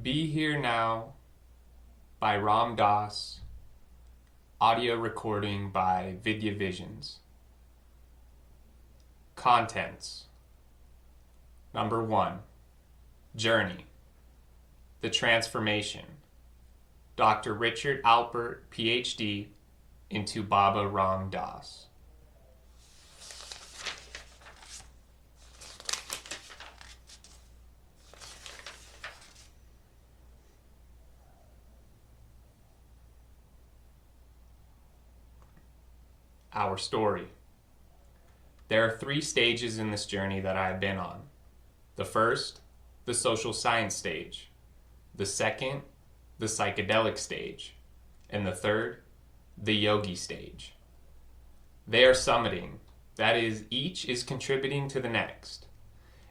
Be Here Now by Ram Dass, audio recording by Vidya Visions. Contents. Number 1. Journey. The Transformation. Dr. Richard Alpert, PhD, into Baba Ram Dass. Our story. There are 3 stages in this journey that I have been on. The first, the social science stage. The second, the psychedelic stage. And the third, the yogi stage. They are summiting. That is, each is contributing to the next.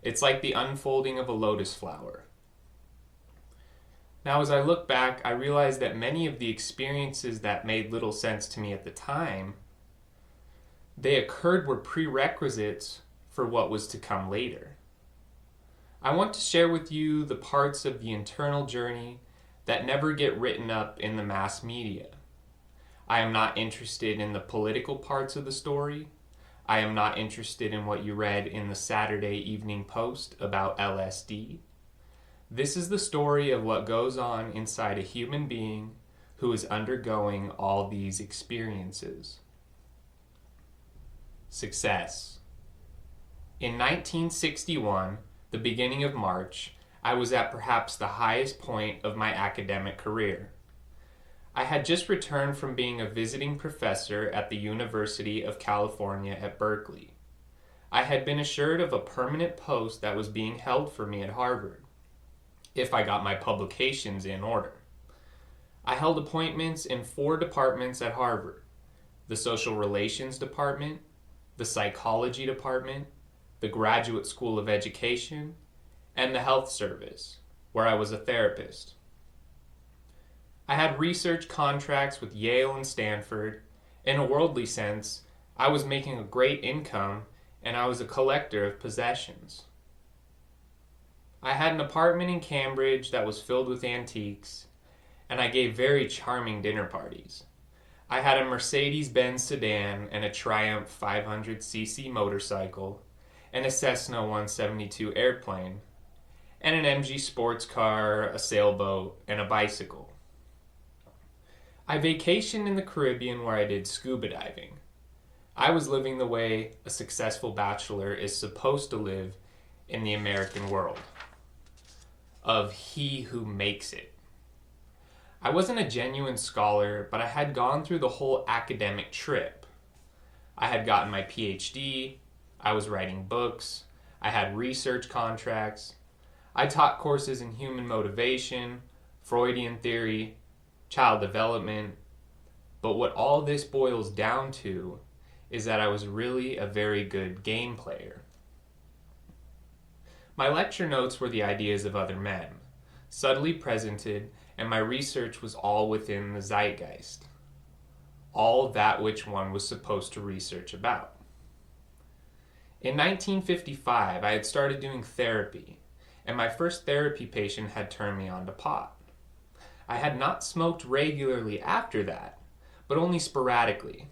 It's like the unfolding of a lotus flower. Now, as I look back, I realize that many of the experiences that made little sense to me at the time, they occurred were prerequisites for what was to come later. I want to share with you the parts of the internal journey that never get written up in the mass media. I am not interested in the political parts of the story. I am not interested in what you read in the Saturday Evening Post about LSD. This is the story of what goes on inside a human being who is undergoing all these experiences. Success. In 1961, the beginning of March, I was at perhaps the highest point of my academic career. I had just returned from being a visiting professor at the University of California at Berkeley. I had been assured of a permanent post that was being held for me at Harvard, if I got my publications in order. I held appointments in 4 departments at Harvard: the Social Relations Department, the Psychology Department, the Graduate School of Education, and the Health Service, where I was a therapist. I had research contracts with Yale and Stanford. In a worldly sense, I was making a great income, and I was a collector of possessions. I had an apartment in Cambridge that was filled with antiques, and I gave very charming dinner parties. I had a Mercedes-Benz sedan and a Triumph 500cc motorcycle, and a Cessna 172 airplane, and an MG sports car, a sailboat, and a bicycle. I vacationed in the Caribbean where I did scuba diving. I was living the way a successful bachelor is supposed to live in the American world, of he who makes it. I wasn't a genuine scholar, but I had gone through the whole academic trip. I had gotten my PhD, I was writing books, I had research contracts, I taught courses in human motivation, Freudian theory, child development, but what all this boils down to is that I was really a very good game player. My lecture notes were the ideas of other men, subtly presented, and my research was all within the zeitgeist, all that which one was supposed to research about. In 1955, I had started doing therapy, and my first therapy patient had turned me on to pot. I had not smoked regularly after that, but only sporadically,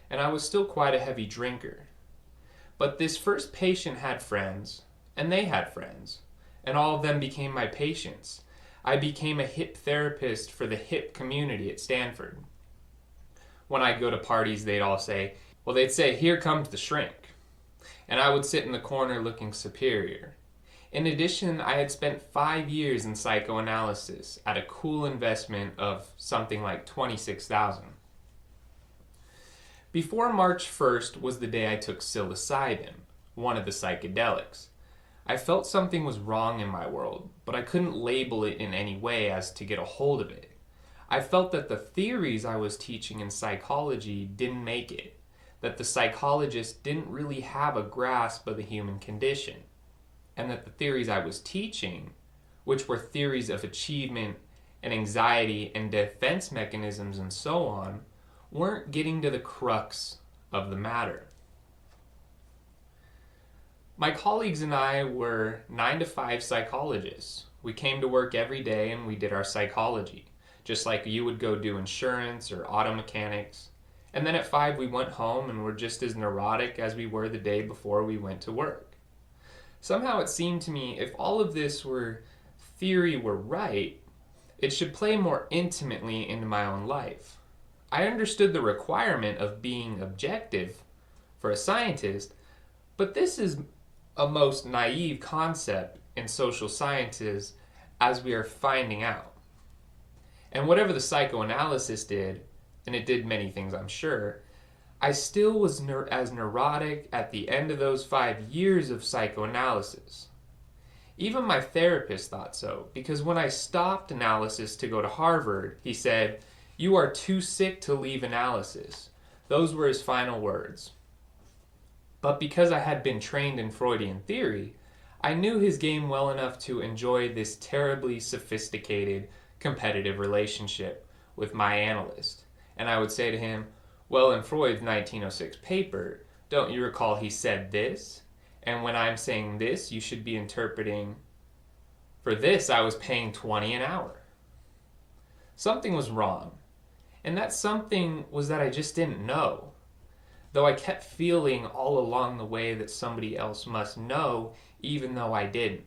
and I was still quite a heavy drinker. But this first patient had friends, and they had friends, and all of them became my patients. I became a hip therapist for the hip community at Stanford. When I'd go to parties, they'd say, "Here comes the shrink." And I would sit in the corner looking superior. In addition, I had spent 5 years in psychoanalysis at a cool investment of something like $26,000. Before March 1st was the day I took psilocybin, one of the psychedelics. I felt something was wrong in my world, but I couldn't label it in any way as to get a hold of it. I felt that the theories I was teaching in psychology didn't make it, that the psychologists didn't really have a grasp of the human condition, and that the theories I was teaching, which were theories of achievement and anxiety and defense mechanisms and so on, weren't getting to the crux of the matter. My colleagues and I were 9-to-5 psychologists. We came to work every day and we did our psychology, just like you would go do insurance or auto mechanics. And then at 5 we went home and were just as neurotic as we were the day before we went to work. Somehow it seemed to me if all of this theory were right, it should play more intimately into my own life. I understood the requirement of being objective for a scientist, but this is a most naive concept in social sciences as we are finding out. And whatever the psychoanalysis did, and it did many things I'm sure, I still was as neurotic at the end of those 5 years of psychoanalysis. Even my therapist thought so, because when I stopped analysis to go to Harvard, he said, "You are too sick to leave analysis." Those were his final words. But because I had been trained in Freudian theory, I knew his game well enough to enjoy this terribly sophisticated, competitive relationship with my analyst. And I would say to him, "Well, in Freud's 1906 paper, don't you recall he said this? And when I'm saying this, you should be interpreting, for this I was paying 20 an hour." Something was wrong. And that something was that I just didn't know. Though I kept feeling all along the way that somebody else must know, even though I didn't.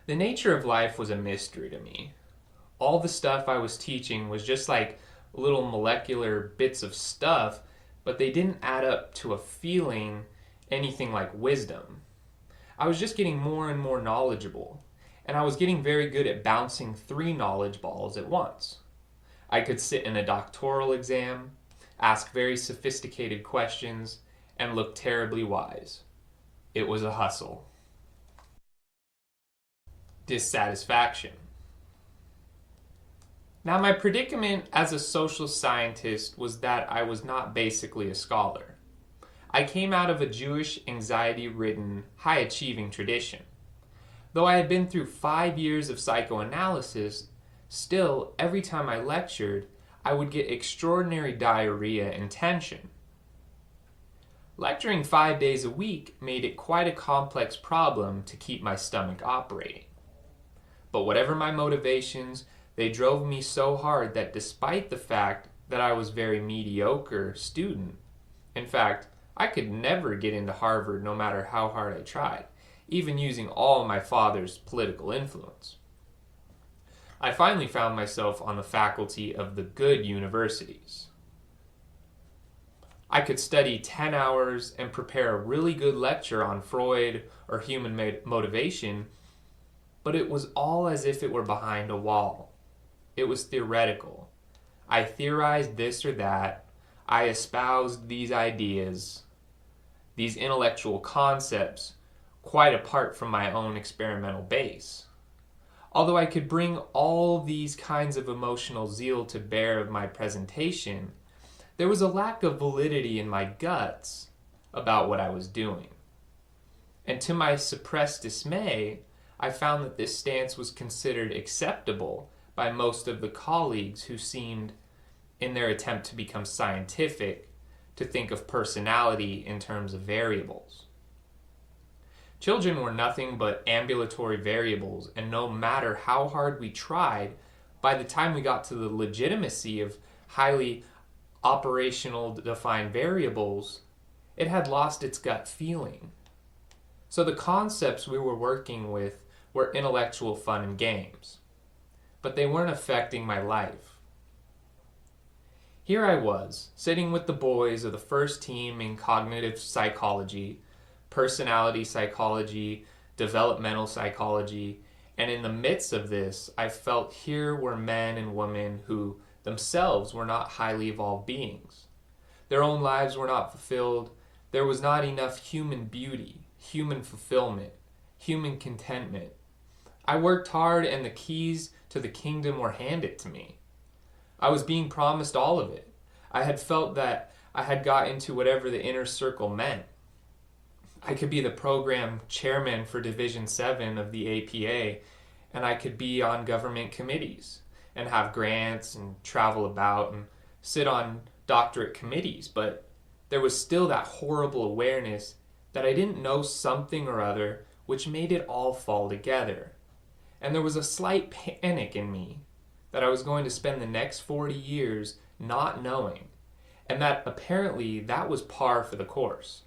The nature of life was a mystery to me. All the stuff I was teaching was just like little molecular bits of stuff, but they didn't add up to a feeling anything like wisdom. I was just getting more and more knowledgeable, and I was getting very good at bouncing 3 knowledge balls at once. I could sit in a doctoral exam, ask very sophisticated questions, and look terribly wise. It was a hustle. Dissatisfaction. Now, my predicament as a social scientist was that I was not basically a scholar. I came out of a Jewish, anxiety-ridden, high-achieving tradition. Though I had been through 5 years of psychoanalysis, still, every time I lectured, I would get extraordinary diarrhea and tension. Lecturing 5 days a week made it quite a complex problem to keep my stomach operating. But whatever my motivations, they drove me so hard that despite the fact that I was a very mediocre student, in fact, I could never get into Harvard no matter how hard I tried, even using all my father's political influence. I finally found myself on the faculty of the good universities. I could study 10 hours and prepare a really good lecture on Freud or human motivation, but it was all as if it were behind a wall. It was theoretical. I theorized this or that. I espoused these ideas, these intellectual concepts, quite apart from my own experimental base. Although I could bring all these kinds of emotional zeal to bear of my presentation, there was a lack of validity in my guts about what I was doing. And to my suppressed dismay, I found that this stance was considered acceptable by most of the colleagues who seemed, in their attempt to become scientific, to think of personality in terms of variables. Children were nothing but ambulatory variables, and no matter how hard we tried, by the time we got to the legitimacy of highly operational defined variables, it had lost its gut feeling. So the concepts we were working with were intellectual fun and games, but they weren't affecting my life. Here I was, sitting with the boys of the first team in cognitive psychology, personality psychology, developmental psychology, and in the midst of this, I felt here were men and women who themselves were not highly evolved beings. Their own lives were not fulfilled. There was not enough human beauty, human fulfillment, human contentment. I worked hard and the keys to the kingdom were handed to me. I was being promised all of it. I had felt that I had got into whatever the inner circle meant. I could be the program chairman for Division 7 of the APA, and I could be on government committees and have grants and travel about and sit on doctorate committees, but there was still that horrible awareness that I didn't know something or other which made it all fall together. and there was a slight panic in me that I was going to spend the next 40 years not knowing, and that apparently that was par for the course.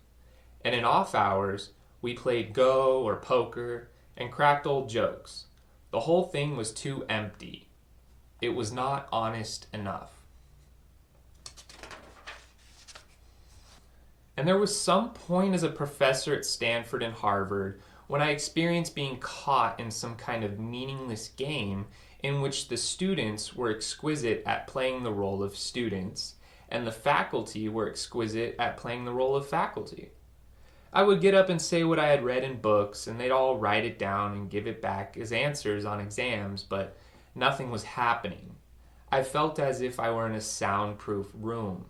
And in off hours, we played Go or poker and cracked old jokes. The whole thing was too empty. It was not honest enough. And there was some point as a professor at Stanford and Harvard when I experienced being caught in some kind of meaningless game in which the students were exquisite at playing the role of students and the faculty were exquisite at playing the role of faculty. I would get up and say what I had read in books, and they'd all write it down and give it back as answers on exams, but nothing was happening. I felt as if I were in a soundproof room.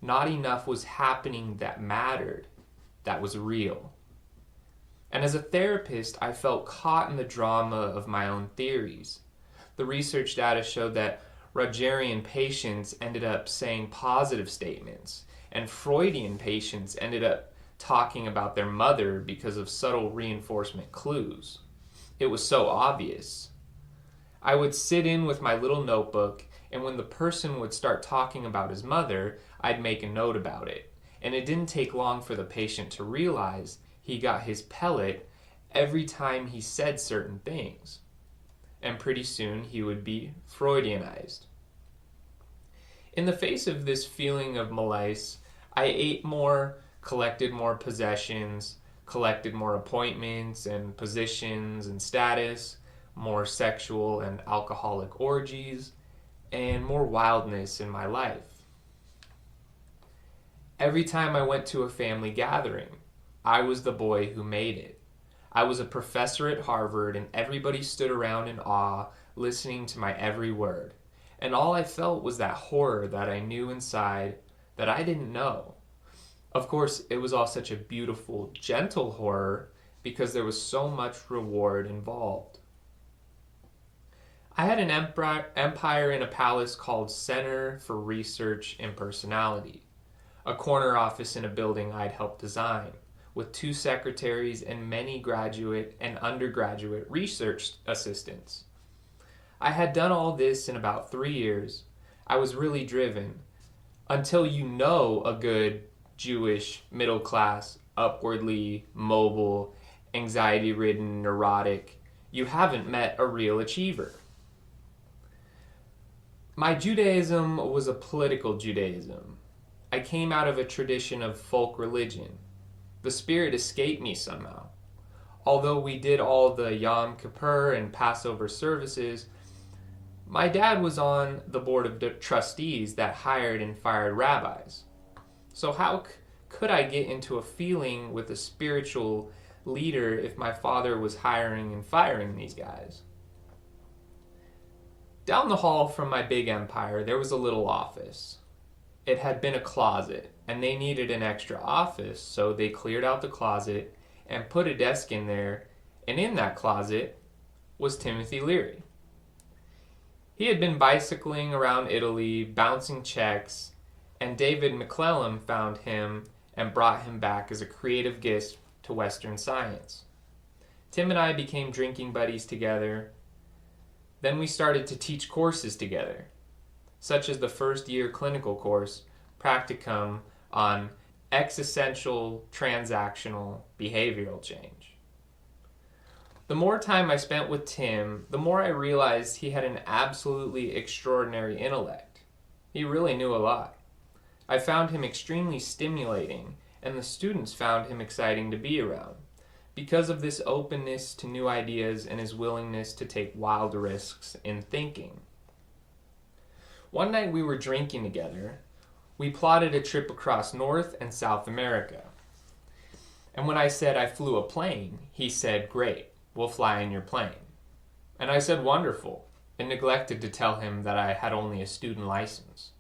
Not enough was happening that mattered, that was real. And as a therapist, I felt caught in the drama of my own theories. The research data showed that Rogerian patients ended up saying positive statements, and Freudian patients ended up talking about their mother because of subtle reinforcement clues. It was so obvious. I would sit in with my little notebook, and when the person would start talking about his mother, I'd make a note about it. And it didn't take long for the patient to realize he got his pellet every time he said certain things. And pretty soon he would be Freudianized. In the face of this feeling of malaise, I ate more, collected more possessions, collected more appointments and positions and status, more sexual and alcoholic orgies, and more wildness in my life. Every time I went to a family gathering, I was the boy who made it. I was a professor at Harvard, and everybody stood around in awe, listening to my every word. And all I felt was that horror that I knew inside that I didn't know. Of course, it was all such a beautiful, gentle horror because there was so much reward involved. I had an empire in a palace called Center for Research in Personality, a corner office in a building I'd helped design, with 2 secretaries and many graduate and undergraduate research assistants. I had done all this in about 3 years. I was really driven, until you know a good Jewish, middle class, upwardly mobile, anxiety-ridden, neurotic, you haven't met a real achiever. My Judaism was a political Judaism. I came out of a tradition of folk religion. The spirit escaped me somehow. Although we did all the Yom Kippur and Passover services, my dad was on the board of trustees that hired and fired rabbis. So how could I get into a feeling with a spiritual leader if my father was hiring and firing these guys? Down the hall from my big empire, there was a little office. It had been a closet, and they needed an extra office, so they cleared out the closet and put a desk in there, and in that closet was Timothy Leary. He had been bicycling around Italy, bouncing checks, and David McClellan found him and brought him back as a creative gift to Western science. Tim and I became drinking buddies together. Then we started to teach courses together, such as the first-year clinical course, Practicum, on existential transactional behavioral change. The more time I spent with Tim, the more I realized he had an absolutely extraordinary intellect. He really knew a lot. I found him extremely stimulating, and the students found him exciting to be around, because of this openness to new ideas and his willingness to take wild risks in thinking. One night we were drinking together. We plotted a trip across North and South America. And when I said I flew a plane, he said, "Great, we'll fly in your plane." And I said, "Wonderful," and neglected to tell him that I had only a student license.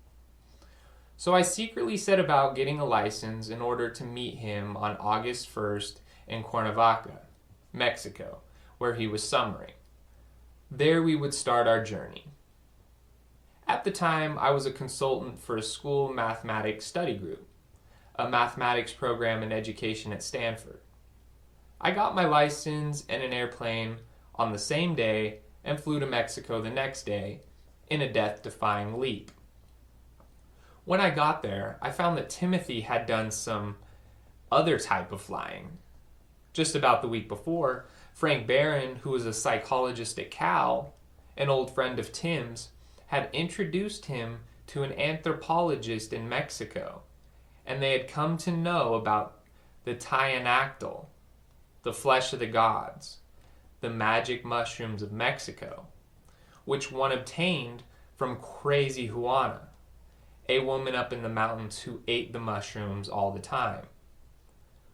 So I secretly set about getting a license in order to meet him on August 1st in Cuernavaca, Mexico, where he was summering. There we would start our journey. At the time, I was a consultant for a school mathematics study group, a mathematics program in education at Stanford. I got my license and an airplane on the same day and flew to Mexico the next day in a death-defying leap. When I got there, I found that Timothy had done some other type of flying. Just about the week before, Frank Barron, who was a psychologist at Cal, an old friend of Tim's, had introduced him to an anthropologist in Mexico, and they had come to know about the Tianactl, the flesh of the gods, the magic mushrooms of Mexico, which one obtained from Crazy Juana, a woman up in the mountains who ate the mushrooms all the time.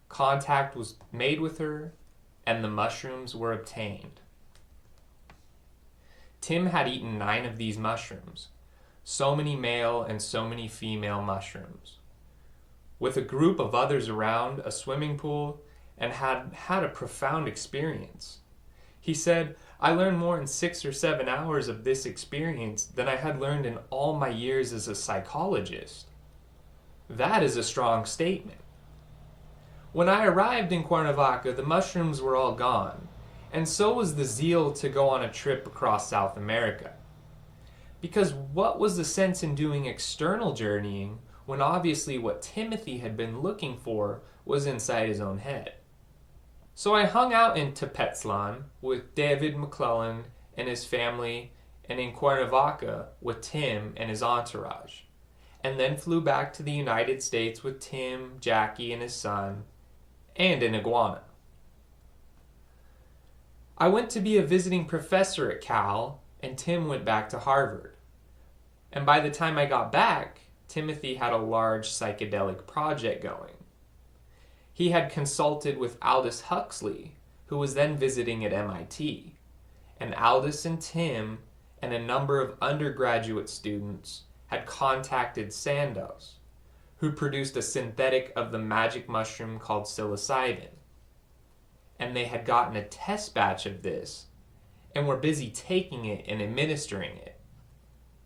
Contact was made with her, and the mushrooms were obtained. Tim had eaten 9 of these mushrooms, so many male and so many female mushrooms, with a group of others around a swimming pool, and had had a profound experience. He said, "I learned more in 6 or 7 hours of this experience than I had learned in all my years as a psychologist." That is a strong statement. When I arrived in Cuernavaca, the mushrooms were all gone, and so was the zeal to go on a trip across South America. Because what was the sense in doing external journeying when obviously what Timothy had been looking for was inside his own head? So I hung out in Tepetlan with David McClellan and his family, and in Cuernavaca with Tim and his entourage, and then flew back to the United States with Tim, Jackie, and his son, and an iguana. I went to be a visiting professor at Cal, and Tim went back to Harvard. And by the time I got back, Timothy had a large psychedelic project going. He had consulted with Aldous Huxley, who was then visiting at MIT, and Aldous and Tim and a number of undergraduate students had contacted Sandoz, who produced a synthetic of the magic mushroom called psilocybin. And they had gotten a test batch of this and were busy taking it and administering it.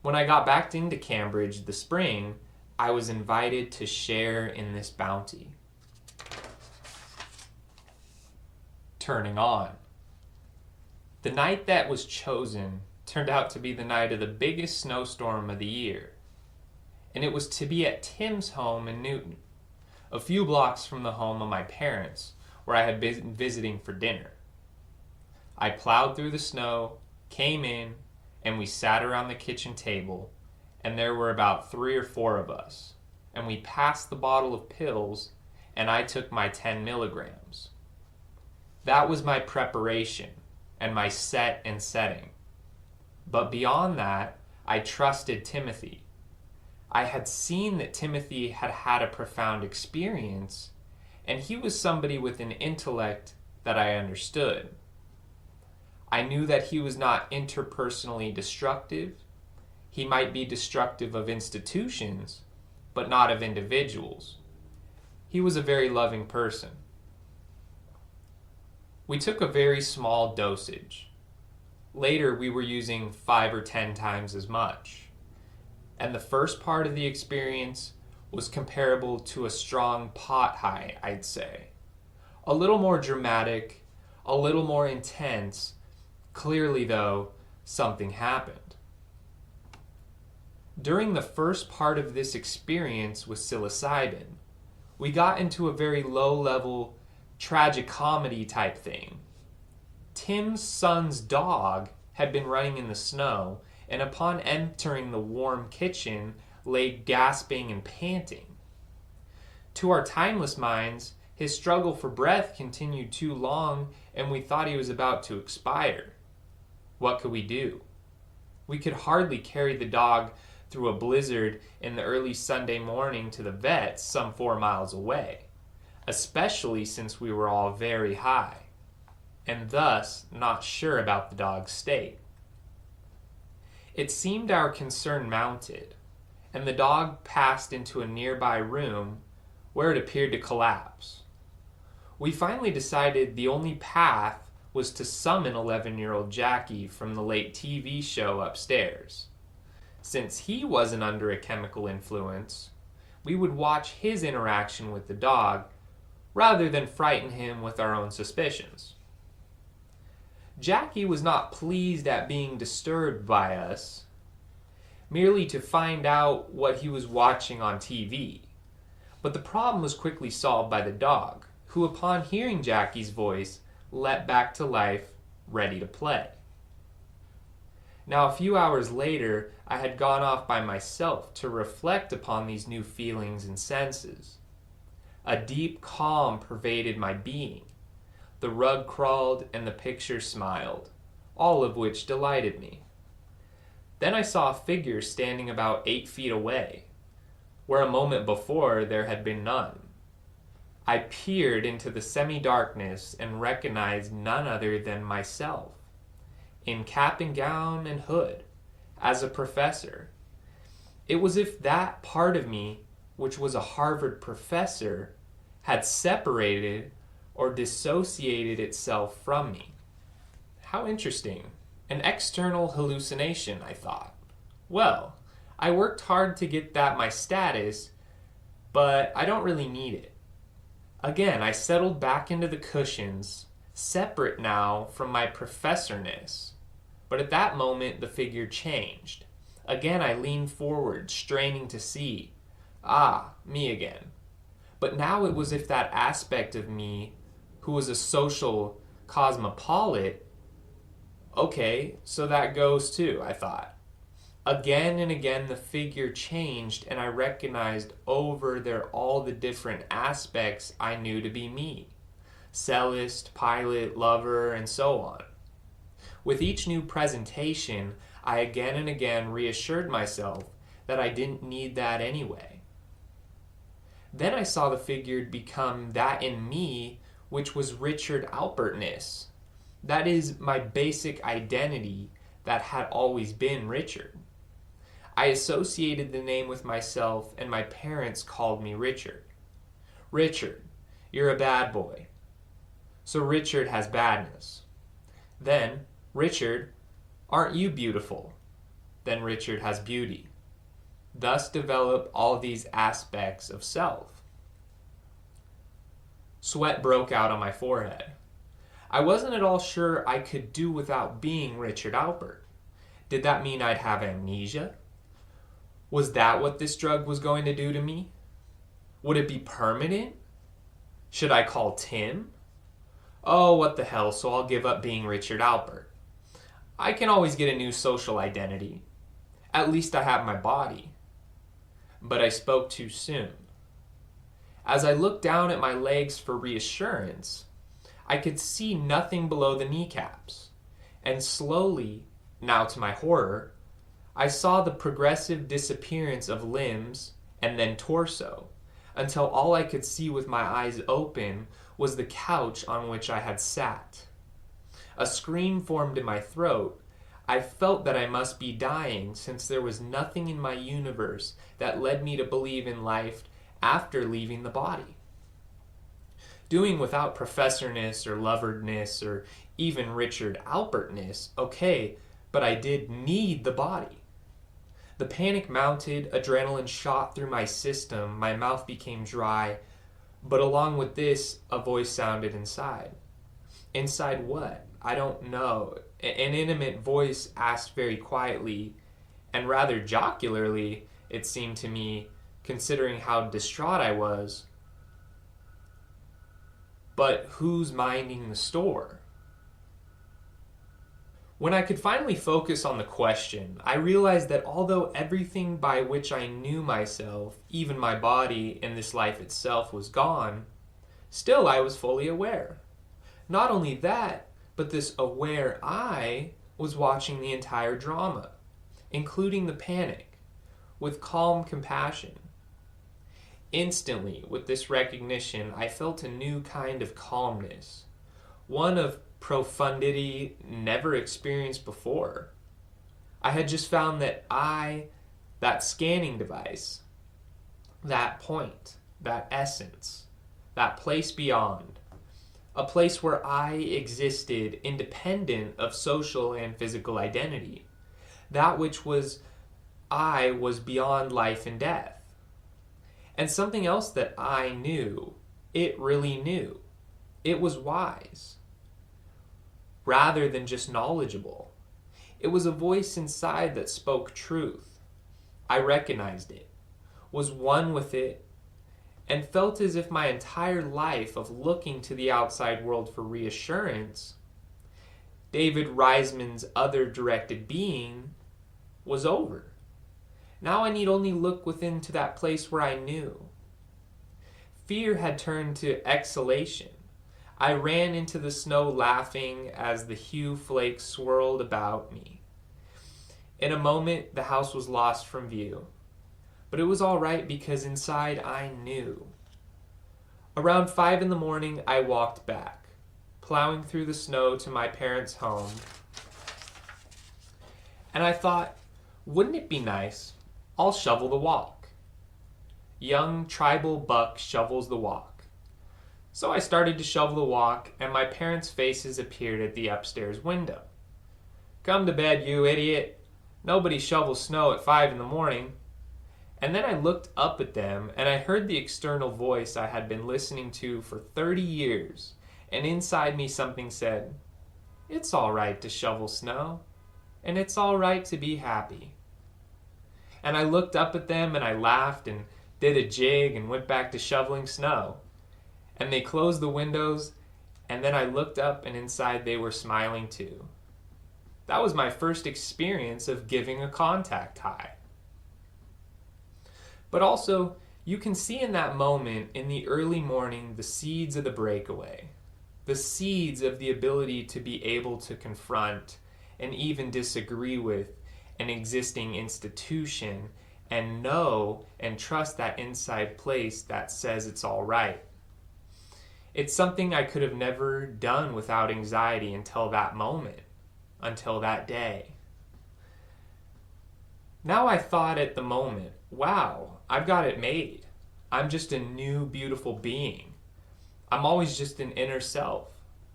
When I got back into Cambridge this spring, I was invited to share in this bounty. Turning on. The night that was chosen turned out to be the night of the biggest snowstorm of the year. And it was to be at Tim's home in Newton, a few blocks from the home of my parents, where I had been visiting for dinner. I plowed through the snow, came in, and we sat around the kitchen table, and there were about 3 or 4 of us, and we passed the bottle of pills, and I took my 10 milligrams. That was my preparation and my set and setting. But beyond that, I trusted Timothy. I had seen that Timothy had had a profound experience, and he was somebody with an intellect that I understood. I knew that he was not interpersonally destructive. He might be destructive of institutions, but not of individuals. He was a very loving person. We took a very small dosage. Later, we were using 5 or 10 times as much. And the first part of the experience was comparable to a strong pot high, I'd say. A little more dramatic, a little more intense. Clearly, though, something happened. During the first part of this experience with psilocybin, we got into a very low-level tragicomedy type thing. Tim's son's dog had been running in the snow, and upon entering the warm kitchen, lay gasping and panting. To our timeless minds, his struggle for breath continued too long, and we thought he was about to expire. What could we do? We could hardly carry the dog through a blizzard in the early Sunday morning to the vet some 4 miles away, especially since we were all very high, and thus not sure about the dog's state. It seemed our concern mounted, and the dog passed into a nearby room where it appeared to collapse. We finally decided the only path was to summon 11-year-old Jackie from the late TV show upstairs. Since he wasn't under a chemical influence, we would watch his interaction with the dog rather than frighten him with our own suspicions. Jackie was not pleased at being disturbed by us, merely to find out what he was watching on TV. But the problem was quickly solved by the dog, who upon hearing Jackie's voice, leapt back to life, ready to play. Now, a few hours later, I had gone off by myself to reflect upon these new feelings and senses. A deep calm pervaded my being. The rug crawled and the picture smiled, all of which delighted me. Then I saw a figure standing about 8 feet away, where a moment before there had been none. I peered into the semi-darkness and recognized none other than myself, in cap and gown and hood, as a professor. It was as if that part of me, which was a Harvard professor, had separated or dissociated itself from me. How interesting. An external hallucination, I thought. Well, I worked hard to get that my status, but I don't really need it. Again, I settled back into the cushions, separate now from my professorness. But at that moment, the figure changed. Again, I leaned forward, straining to see. Ah, me again. But now it was as if that aspect of me, who was a social cosmopolite, okay, so that goes too, I thought. Again and again the figure changed, and I recognized over there all the different aspects I knew to be me. Cellist, pilot, lover, and so on. With each new presentation, I again and again reassured myself that I didn't need that anyway. Then I saw the figure become that in me which was Richard Alpertness. That is my basic identity that had always been Richard. I associated the name with myself, and my parents called me Richard. Richard, you're a bad boy. So Richard has badness. Then, Richard, aren't you beautiful? Then Richard has beauty. Thus develop all these aspects of self. Sweat broke out on my forehead. I wasn't at all sure I could do without being Richard Alpert. Did that mean I'd have amnesia? Was that what this drug was going to do to me? Would it be permanent? Should I call Tim? Oh, what the hell, so I'll give up being Richard Alpert. I can always get a new social identity. At least I have my body. But I spoke too soon. As I looked down at my legs for reassurance, I could see nothing below the kneecaps, and slowly, now to my horror, I saw the progressive disappearance of limbs and then torso, until all I could see with my eyes open was the couch on which I had sat. A scream formed in my throat. I felt that I must be dying, since there was nothing in my universe that led me to believe in life after leaving the body. Doing without professorness or loverness or even Richard Alpertness, okay, but I did need the body. The panic mounted, adrenaline shot through my system, my mouth became dry, but along with this, a voice sounded inside. Inside what? I don't know. An intimate voice asked very quietly, and rather jocularly, it seemed to me, considering how distraught I was. But who's minding the store? When I could finally focus on the question, I realized that although everything by which I knew myself, even my body and this life itself, was gone, still I was fully aware. Not only that, but this aware I was watching the entire drama, including the panic, with calm compassion. Instantly, with this recognition, I felt a new kind of calmness, one of profundity never experienced before. I had just found that that scanning device, that point, that essence, that place beyond, a place where I existed independent of social and physical identity, that which was I was beyond life and death. And something else that I knew, it really knew. It was wise. rather than just knowledgeable. It was a voice inside that spoke truth. I recognized it, was one with it, and felt as if my entire life of looking to the outside world for reassurance, David Reisman's other directed being, was over. Now I need only look within to that place where I knew. Fear had turned to exhalation. I ran into the snow laughing as the dew flakes swirled about me. In a moment, the house was lost from view. But it was all right because inside I knew. Around 5 a.m, I walked back, plowing through the snow to my parents' home. And I thought, wouldn't it be nice? I'll shovel the walk. Young tribal buck shovels the walk. So I started to shovel the walk, and my parents' faces appeared at the upstairs window. Come to bed, you idiot. Nobody shovels snow at 5 a.m. And then I looked up at them, and I heard the external voice I had been listening to for 30 years, and inside me something said, it's all right to shovel snow, and it's all right to be happy. And I looked up at them, and I laughed, and did a jig, and went back to shoveling snow. And they closed the windows, and then I looked up, and inside they were smiling too. That was my first experience of giving a contact high. But also, you can see in that moment, in the early morning, the seeds of the breakaway. The seeds of the ability to be able to confront and even disagree with an existing institution and know and trust that inside place that says it's all right. It's something I could have never done without anxiety until that moment, until that day. Now I thought at the moment, wow, I've got it made. I'm just a new, beautiful being. I'm always just an inner self.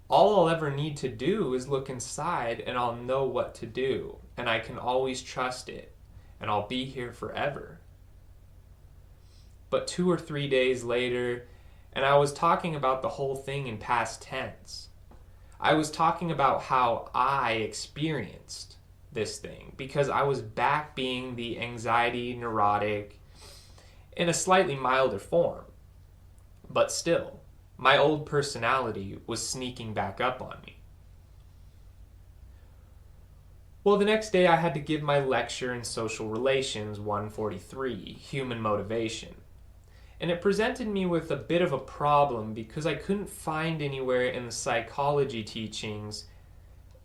All I'll ever need to do is look inside and I'll know what to do. And I can always trust it. And I'll be here forever. But 2 or 3 days later, and I was talking about the whole thing in past tense. I was talking about how I experienced this thing because I was back being the anxiety neurotic in a slightly milder form. But still, my old personality was sneaking back up on me. Well, the next day I had to give my lecture in Social Relations 143, Human Motivation. And it presented me with a bit of a problem because I couldn't find anywhere in the psychology teachings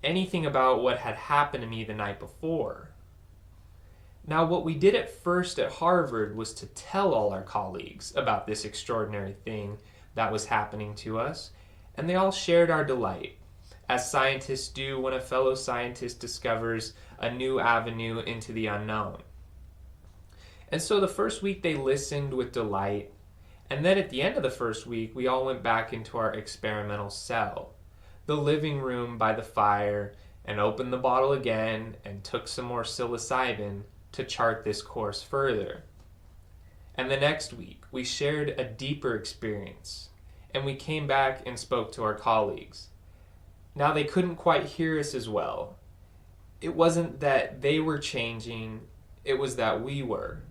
anything about what had happened to me the night before. Now, what we did at first at Harvard was to tell all our colleagues about this extraordinary thing that was happening to us, and they all shared our delight, as scientists do when a fellow scientist discovers a new avenue into the unknown. And so the first week they listened with delight, and then at the end of the first week we all went back into our experimental cell, the living room by the fire, and opened the bottle again and took some more psilocybin to chart this course further. And the next week we shared a deeper experience, and we came back and spoke to our colleagues. Now they couldn't quite hear us as well. It wasn't that they were changing, it was that we were.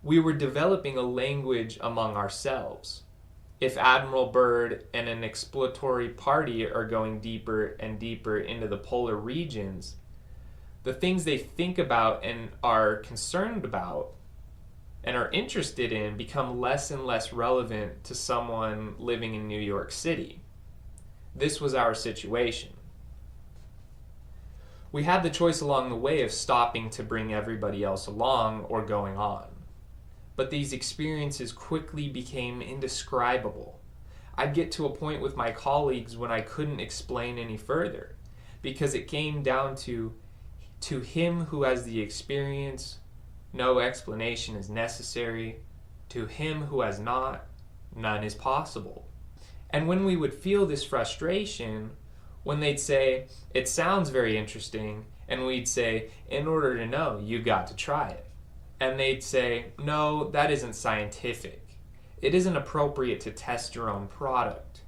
We were developing a language among ourselves. If Admiral Byrd and an exploratory party are going deeper and deeper into the polar regions, the things they think about and are concerned about and are interested in become less and less relevant to someone living in New York City. This was our situation. We had the choice along the way of stopping to bring everybody else along or going on. But these experiences quickly became indescribable. I'd get to a point with my colleagues when I couldn't explain any further, because it came down to him who has the experience, no explanation is necessary. To him who has not, none is possible. And when we would feel this frustration, when they'd say, it sounds very interesting, and we'd say, in order to know, you got to try it. And they'd say, no, that isn't scientific. It isn't appropriate to test your own product.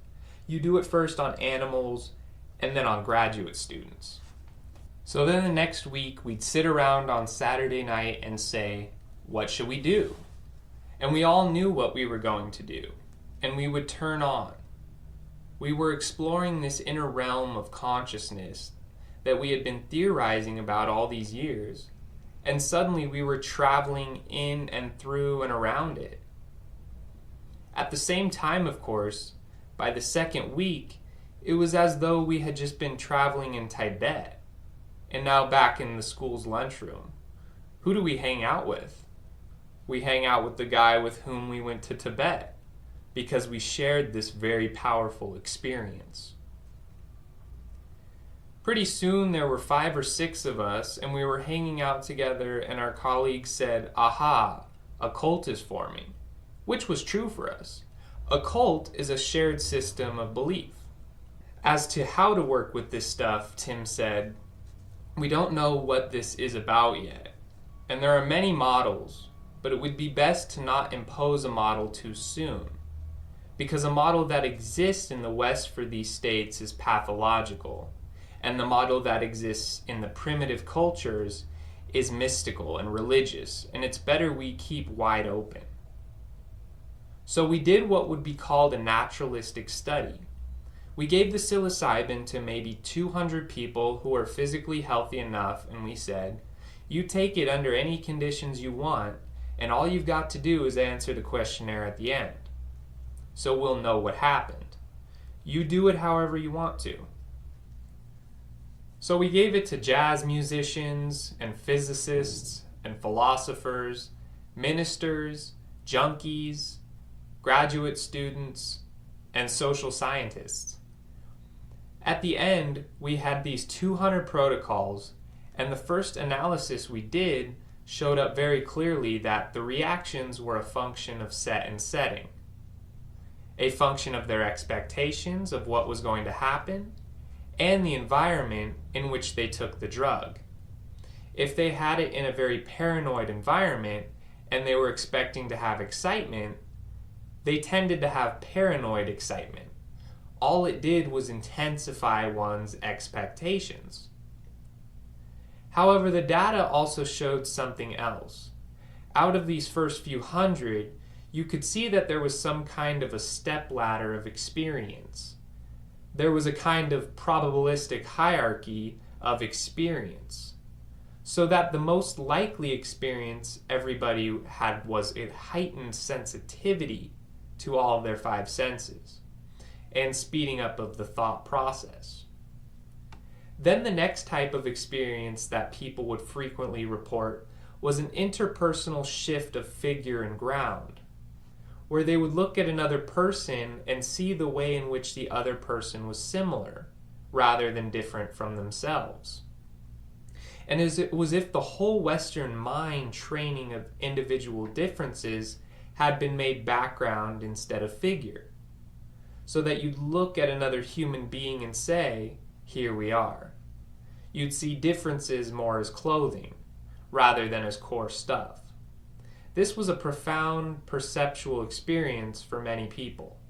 You do it first on animals, and then on graduate students. So then the next week, we'd sit around on Saturday night and say, what should we do? And we all knew what we were going to do, and we would turn on. We were exploring this inner realm of consciousness that we had been theorizing about all these years, and suddenly we were traveling in and through and around it. At the same time, of course, by the second week, it was as though we had just been traveling in Tibet, and now back in the school's lunchroom. Who do we hang out with? We hang out with the guy with whom we went to Tibet, because we shared this very powerful experience. Pretty soon there were 5 or 6 of us, and we were hanging out together, and our colleagues said, aha, a cult is forming, which was true for us. A cult is a shared system of belief. As to how to work with this stuff, Tim said, we don't know what this is about yet, and there are many models, but it would be best to not impose a model too soon, because a model that exists in the West for these states is pathological, and the model that exists in the primitive cultures is mystical and religious, and it's better we keep wide open. So we did what would be called a naturalistic study. We gave the psilocybin to maybe 200 people who are physically healthy enough, and we said, you take it under any conditions you want, and all you've got to do is answer the questionnaire at the end. So we'll know what happened. You do it however you want to. So we gave it to jazz musicians and physicists and philosophers, ministers, junkies, graduate students, and social scientists. At the end, we had these 200 protocols, and the first analysis we did showed up very clearly that the reactions were a function of set and setting, a function of their expectations of what was going to happen, and the environment in which they took the drug. If they had it in a very paranoid environment and they were expecting to have excitement, they tended to have paranoid excitement. All it did was intensify one's expectations. However, the data also showed something else. Out of these first few hundred, you could see that there was some kind of a stepladder of experience. There was a kind of probabilistic hierarchy of experience, so that the most likely experience everybody had was a heightened sensitivity to all of their 5 senses, and speeding up of the thought process. Then the next type of experience that people would frequently report was an interpersonal shift of figure and ground, where they would look at another person and see the way in which the other person was similar, rather than different from themselves. And it was if the whole Western mind training of individual differences had been made background instead of figure, so that you'd look at another human being and say, here we are. You'd see differences more as clothing, rather than as core stuff. This was a profound perceptual experience for many people.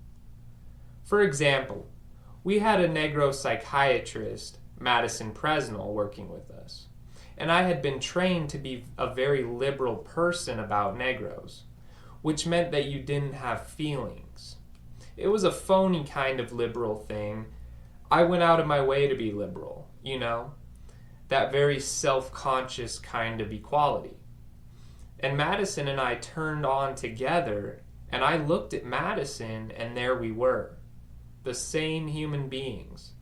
For example, we had a Negro psychiatrist, Madison Presnell, working with us, and I had been trained to be a very liberal person about Negros, which meant that you didn't have feelings. It was a phony kind of liberal thing. I went out of my way to be liberal, you know? That very self-conscious kind of equality. And Madison and I turned on together, and I looked at Madison, and there we were, the same human beings.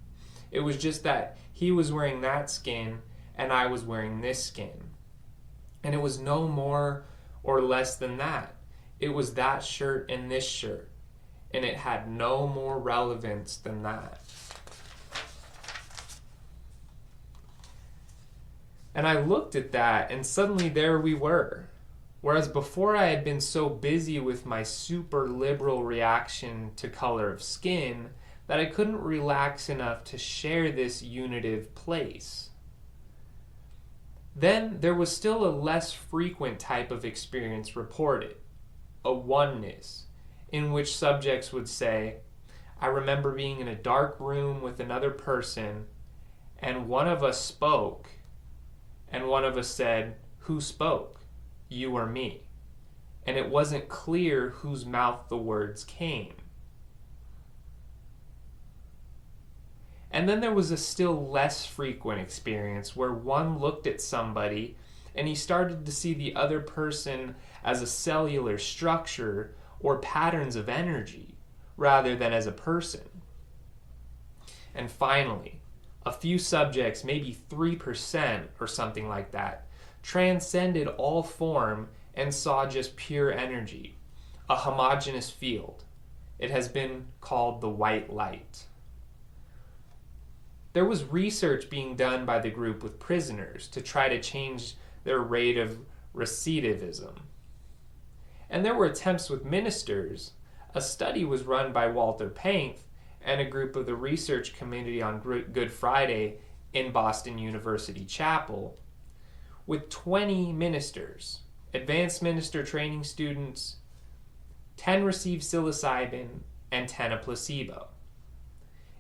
It was just that he was wearing that skin, and I was wearing this skin. And it was no more or less than that. It was that shirt and this shirt, and it had no more relevance than that. And I looked at that, and suddenly there we were. Whereas before I had been so busy with my super liberal reaction to color of skin that I couldn't relax enough to share this unitive place. Then there was still a less frequent type of experience reported, a oneness, in which subjects would say, I remember being in a dark room with another person, and one of us spoke, and one of us said, "Who spoke? You or me?" And it wasn't clear whose mouth the words came. And then there was a still less frequent experience where one looked at somebody and he started to see the other person as a cellular structure or patterns of energy rather than as a person. And finally, a few subjects, maybe 3% or something like that, transcended all form and saw just pure energy, a homogeneous field. It has been called the white light. There was research being done by the group with prisoners to try to change their rate of recidivism. And there were attempts with ministers. A study was run by Walter Pankth and a group of the Research Committee on Good Friday in Boston University Chapel with 20 ministers, advanced minister training students. 10 received psilocybin and 10 a placebo.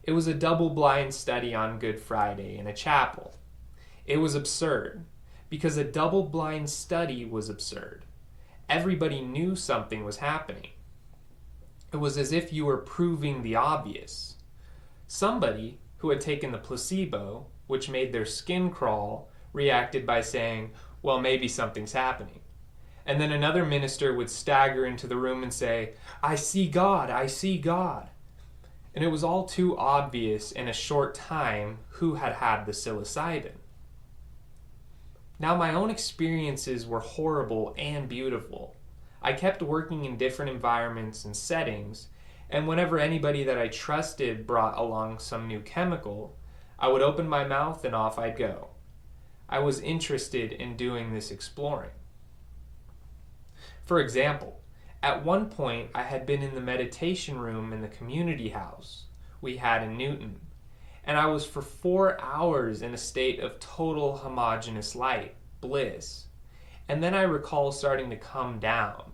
It was a double-blind study on Good Friday in a chapel. It was absurd, because a double-blind study was absurd. Everybody knew something was happening. It was as if you were proving the obvious. Somebody who had taken the placebo, which made their skin crawl, reacted by saying, "Well, maybe something's happening." And then another minister would stagger into the room and say, "I see God, I see God." And it was all too obvious in a short time who had had the psilocybin. Now, my own experiences were horrible and beautiful. I kept working in different environments and settings, and whenever anybody that I trusted brought along some new chemical, I would open my mouth and off I'd go. I was interested in doing this exploring. For example, at one point I had been in the meditation room in the community house we had in Newton, and I was for 4 hours in a state of total homogeneous light, bliss. And then I recall starting to come down,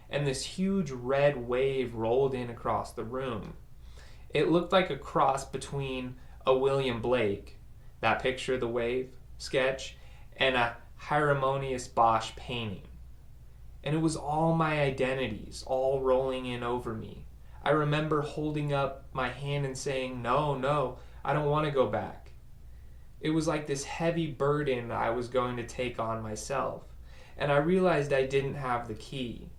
and this huge red wave rolled in across the room. It looked like a cross between a William Blake, that picture of the wave sketch, and a Hieronymus Bosch painting. And it was all my identities, all rolling in over me. I remember holding up my hand and saying, no, I don't want to go back. It was like this heavy burden I was going to take on myself. And I realized I didn't have the key.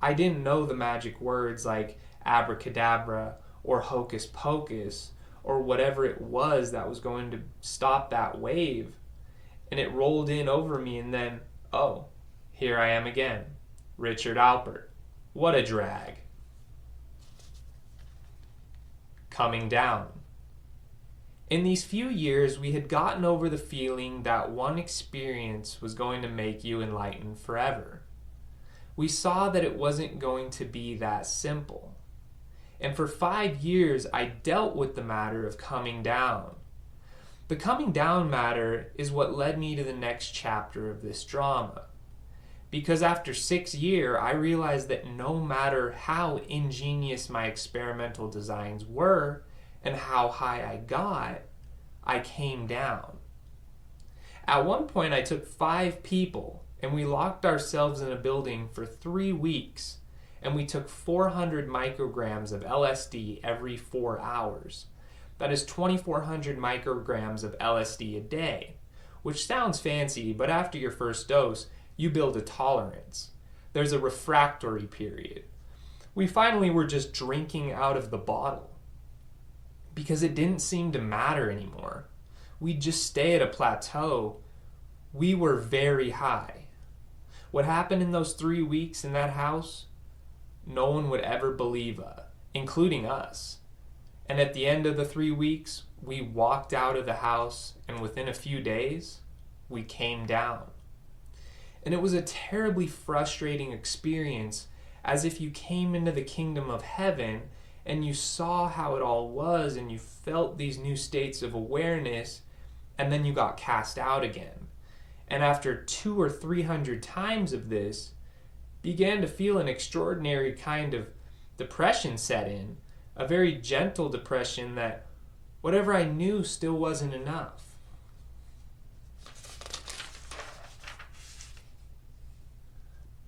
I didn't know the magic words like abracadabra or hocus pocus or whatever it was that was going to stop that wave. And it rolled in over me, and then, oh, here I am again. Richard Alpert. What a drag. Coming down. In these few years, we had gotten over the feeling that one experience was going to make you enlightened forever. We saw that it wasn't going to be that simple. And for 5 years, I dealt with the matter of coming down. The coming down matter is what led me to the next chapter of this drama. Because after 6 years, I realized that no matter how ingenious my experimental designs were and how high I got, I came down. At one point, I took 5 people and we locked ourselves in a building for 3 weeks, and we took 400 micrograms of LSD every 4 hours. That is 2,400 micrograms of LSD a day, which sounds fancy, but after your first dose, you build a tolerance. There's a refractory period. We finally were just drinking out of the bottle because it didn't seem to matter anymore. We'd just stay at a plateau. We were very high. What happened in those 3 weeks in that house, no one would ever believe, including us. And at the end of the 3 weeks, we walked out of the house, and within a few days, we came down. And it was a terribly frustrating experience, as if you came into the kingdom of heaven and you saw how it all was and you felt these new states of awareness, and then you got cast out again. And after 200 or 300 times of this, began to feel an extraordinary kind of depression set in, a very gentle depression that whatever I knew still wasn't enough.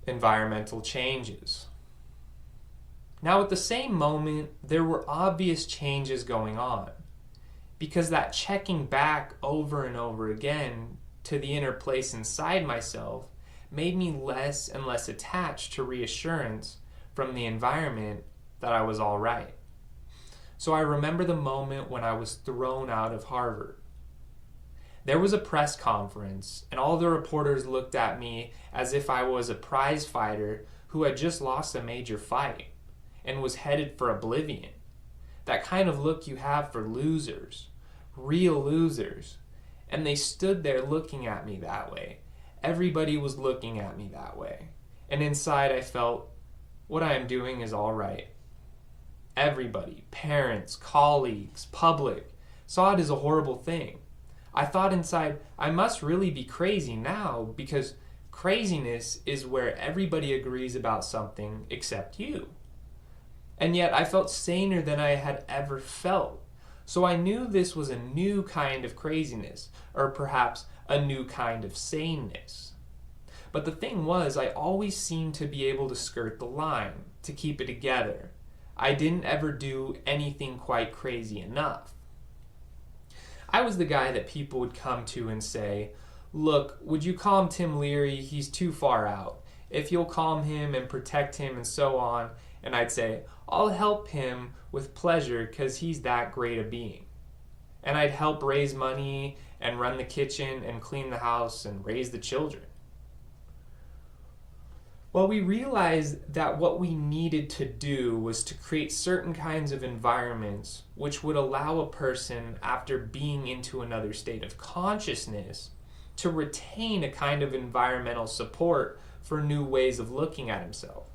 Environmental changes. Now, at the same moment, there were obvious changes going on, because that checking back over and over again to the inner place inside myself made me less and less attached to reassurance from the environment that I was all right. So I remember the moment when I was thrown out of Harvard. There was a press conference, and all the reporters looked at me as if I was a prize fighter who had just lost a major fight and was headed for oblivion. That kind of look you have for losers, real losers. And they stood there looking at me that way. Everybody was looking at me that way. And inside I felt, what I am doing is all right. Everybody, parents, colleagues, public, saw it as a horrible thing. I thought inside, I must really be crazy now, because craziness is where everybody agrees about something except you. And yet I felt saner than I had ever felt. So I knew this was a new kind of craziness, or perhaps a new kind of saneness. But the thing was, I always seemed to be able to skirt the line, to keep it together. I didn't ever do anything quite crazy enough. I was the guy that people would come to and say, look, would you calm Tim Leary? He's too far out. If you'll calm him and protect him and so on. And I'd say, I'll help him with pleasure because he's that great a being. And I'd help raise money and run the kitchen and clean the house and raise the children. Well, we realized that what we needed to do was to create certain kinds of environments which would allow a person, after being into another state of consciousness, to retain a kind of environmental support for new ways of looking at himself.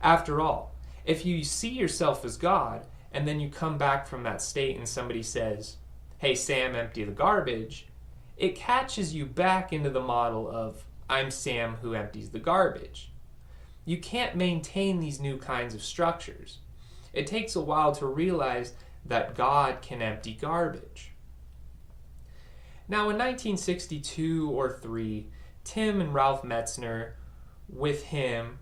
After all, if you see yourself as God, and then you come back from that state and somebody says, hey, Sam, empty the garbage, it catches you back into the model of, I'm Sam who empties the garbage. You can't maintain these new kinds of structures. It takes a while to realize that God can empty garbage. Now in 1962 or 3, Tim and Ralph Metzner, with him,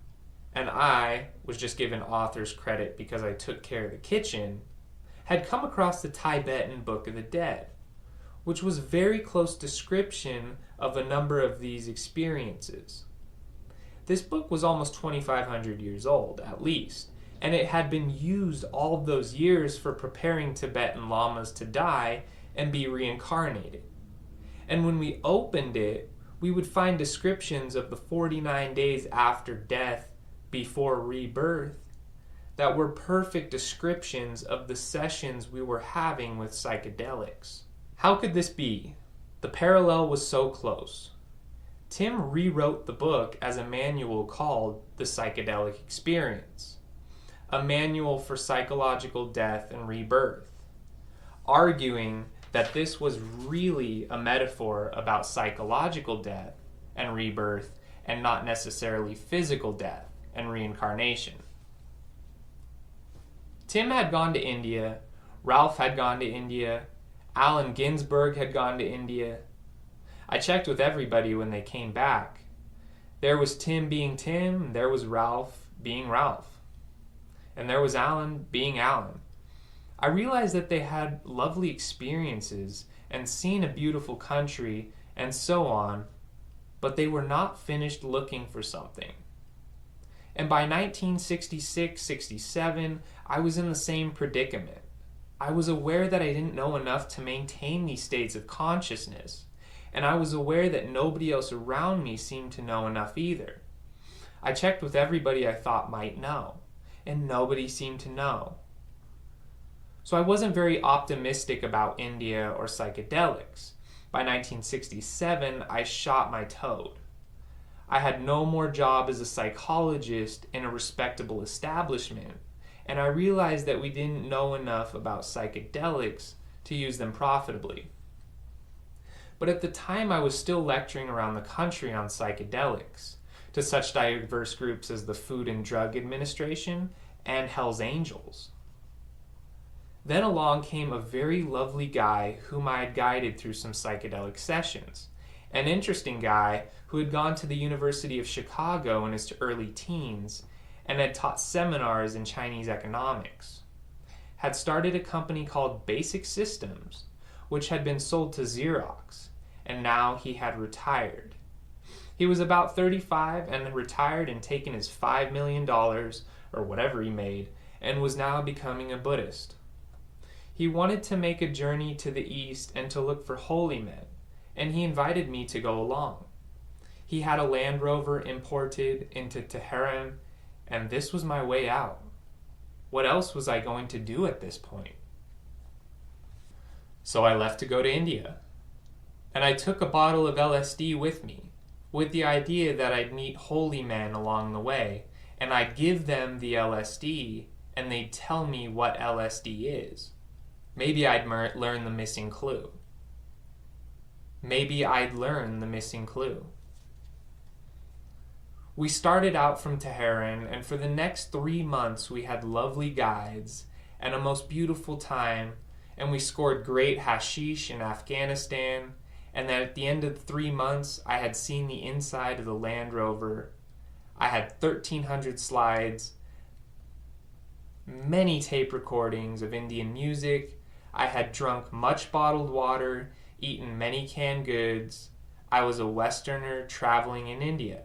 and I was just given author's credit because I took care of the kitchen, had come across the Tibetan Book of the Dead, which was a very close description of a number of these experiences. This book was almost 2,500 years old, at least, and it had been used all of those years for preparing Tibetan lamas to die and be reincarnated. And when we opened it, we would find descriptions of the 49 days after death, before rebirth, that were perfect descriptions of the sessions we were having with psychedelics. How could this be? The parallel was so close. Tim rewrote the book as a manual called The Psychedelic Experience, a manual for psychological death and rebirth, arguing that this was really a metaphor about psychological death and rebirth and not necessarily physical death and reincarnation. Tim had gone to India, Ralph had gone to India, Allen Ginsberg had gone to India. I checked with everybody when they came back. There was Tim being Tim, there was Ralph being Ralph, and there was Allen being Allen. I realized that they had lovely experiences and seen a beautiful country and so on, but they were not finished looking for something. And by 1966-67, I was in the same predicament. I was aware that I didn't know enough to maintain these states of consciousness, and I was aware that nobody else around me seemed to know enough either. I checked with everybody I thought might know, and nobody seemed to know. So I wasn't very optimistic about India or psychedelics. By 1967, I shot my toad. I had no more job as a psychologist in a respectable establishment, and I realized that we didn't know enough about psychedelics to use them profitably. But at the time, I was still lecturing around the country on psychedelics to such diverse groups as the Food and Drug Administration and Hell's Angels. Then along came a very lovely guy whom I had guided through some psychedelic sessions. An interesting guy who had gone to the University of Chicago in his early teens and had taught seminars in Chinese economics. Had started a company called Basic Systems, which had been sold to Xerox, and now he had retired. He was about 35 and had retired and taken his $5 million, or whatever he made, and was now becoming a Buddhist. He wanted to make a journey to the east and to look for holy men, and he invited me to go along. He had a Land Rover imported into Tehran, and this was my way out. What else was I going to do at this point? So I left to go to India, and I took a bottle of LSD with me, with the idea that I'd meet holy men along the way, and I'd give them the LSD, and they'd tell me what LSD is. Maybe I'd learn the missing clue. We started out from Tehran, and for the next 3 months we had lovely guides and a most beautiful time, and we scored great hashish in Afghanistan, and then at the end of the 3 months I had seen the inside of the Land Rover. I had 1,300 slides, many tape recordings of Indian music. I had drunk much bottled water, eaten many canned goods. I was a Westerner traveling in India.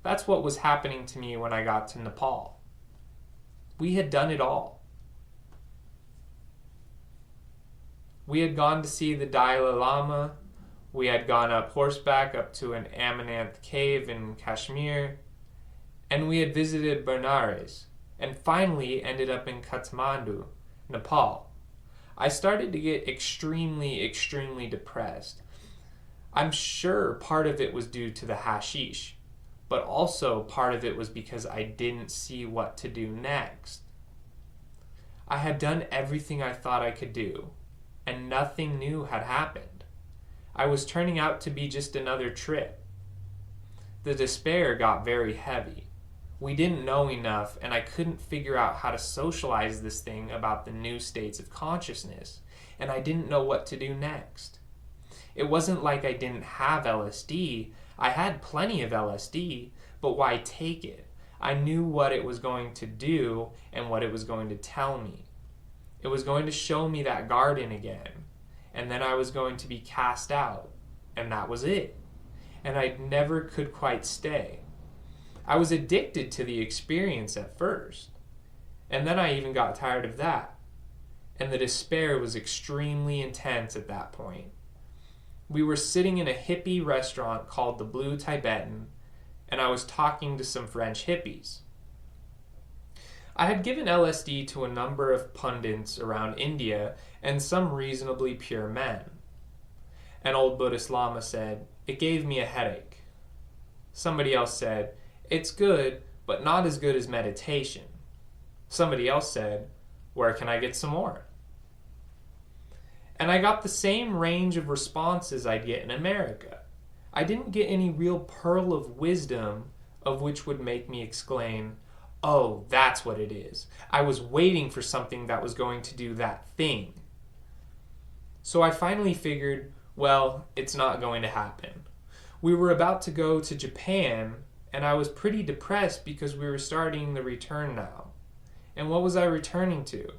That's what was happening to me when I got to Nepal. We had done it all. We had gone to see the Dalai Lama. We had gone up horseback up to an Amarnath cave in Kashmir. And we had visited Benares, and finally ended up in Kathmandu, Nepal. I started to get extremely, extremely depressed. I'm sure part of it was due to the hashish, but also part of it was because I didn't see what to do next. I had done everything I thought I could do, and nothing new had happened. I was turning out to be just another trip. The despair got very heavy. We didn't know enough, and I couldn't figure out how to socialize this thing about the new states of consciousness, and I didn't know what to do next. It wasn't like I didn't have LSD. I had plenty of LSD, but why take it? I knew what it was going to do and what it was going to tell me. It was going to show me that garden again, and then I was going to be cast out, and that was it. And I never could quite stay. I was addicted to the experience at first, and then I even got tired of that, and the despair was extremely intense at that point. We were sitting in a hippie restaurant called the Blue Tibetan, and I was talking to some French hippies. I had given LSD to a number of pundits around India and some reasonably pure men. An old Buddhist Lama said, "It gave me a headache." Somebody else said, "It's good, but not as good as meditation." Somebody else said, "Where can I get some more?" And I got the same range of responses I'd get in America. I didn't get any real pearl of wisdom of which would make me exclaim, "Oh, that's what it is. I was waiting for something that was going to do that thing." So I finally figured, well, it's not going to happen. We were about to go to Japan, and I was pretty depressed because we were starting the return now. And what was I returning to?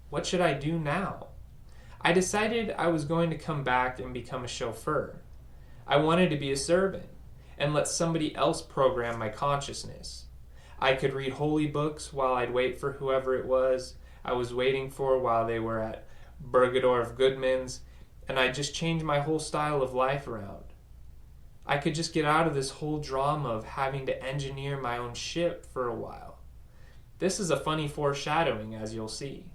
What should I do now? I decided I was going to come back and become a chauffeur. I wanted to be a servant and let somebody else program my consciousness. I could read holy books while I'd wait for whoever it was I was waiting for while they were at Bergedorf Goodman's, and I'd just change my whole style of life around. I could just get out of this whole drama of having to engineer my own ship for a while. This is a funny foreshadowing, as you'll see.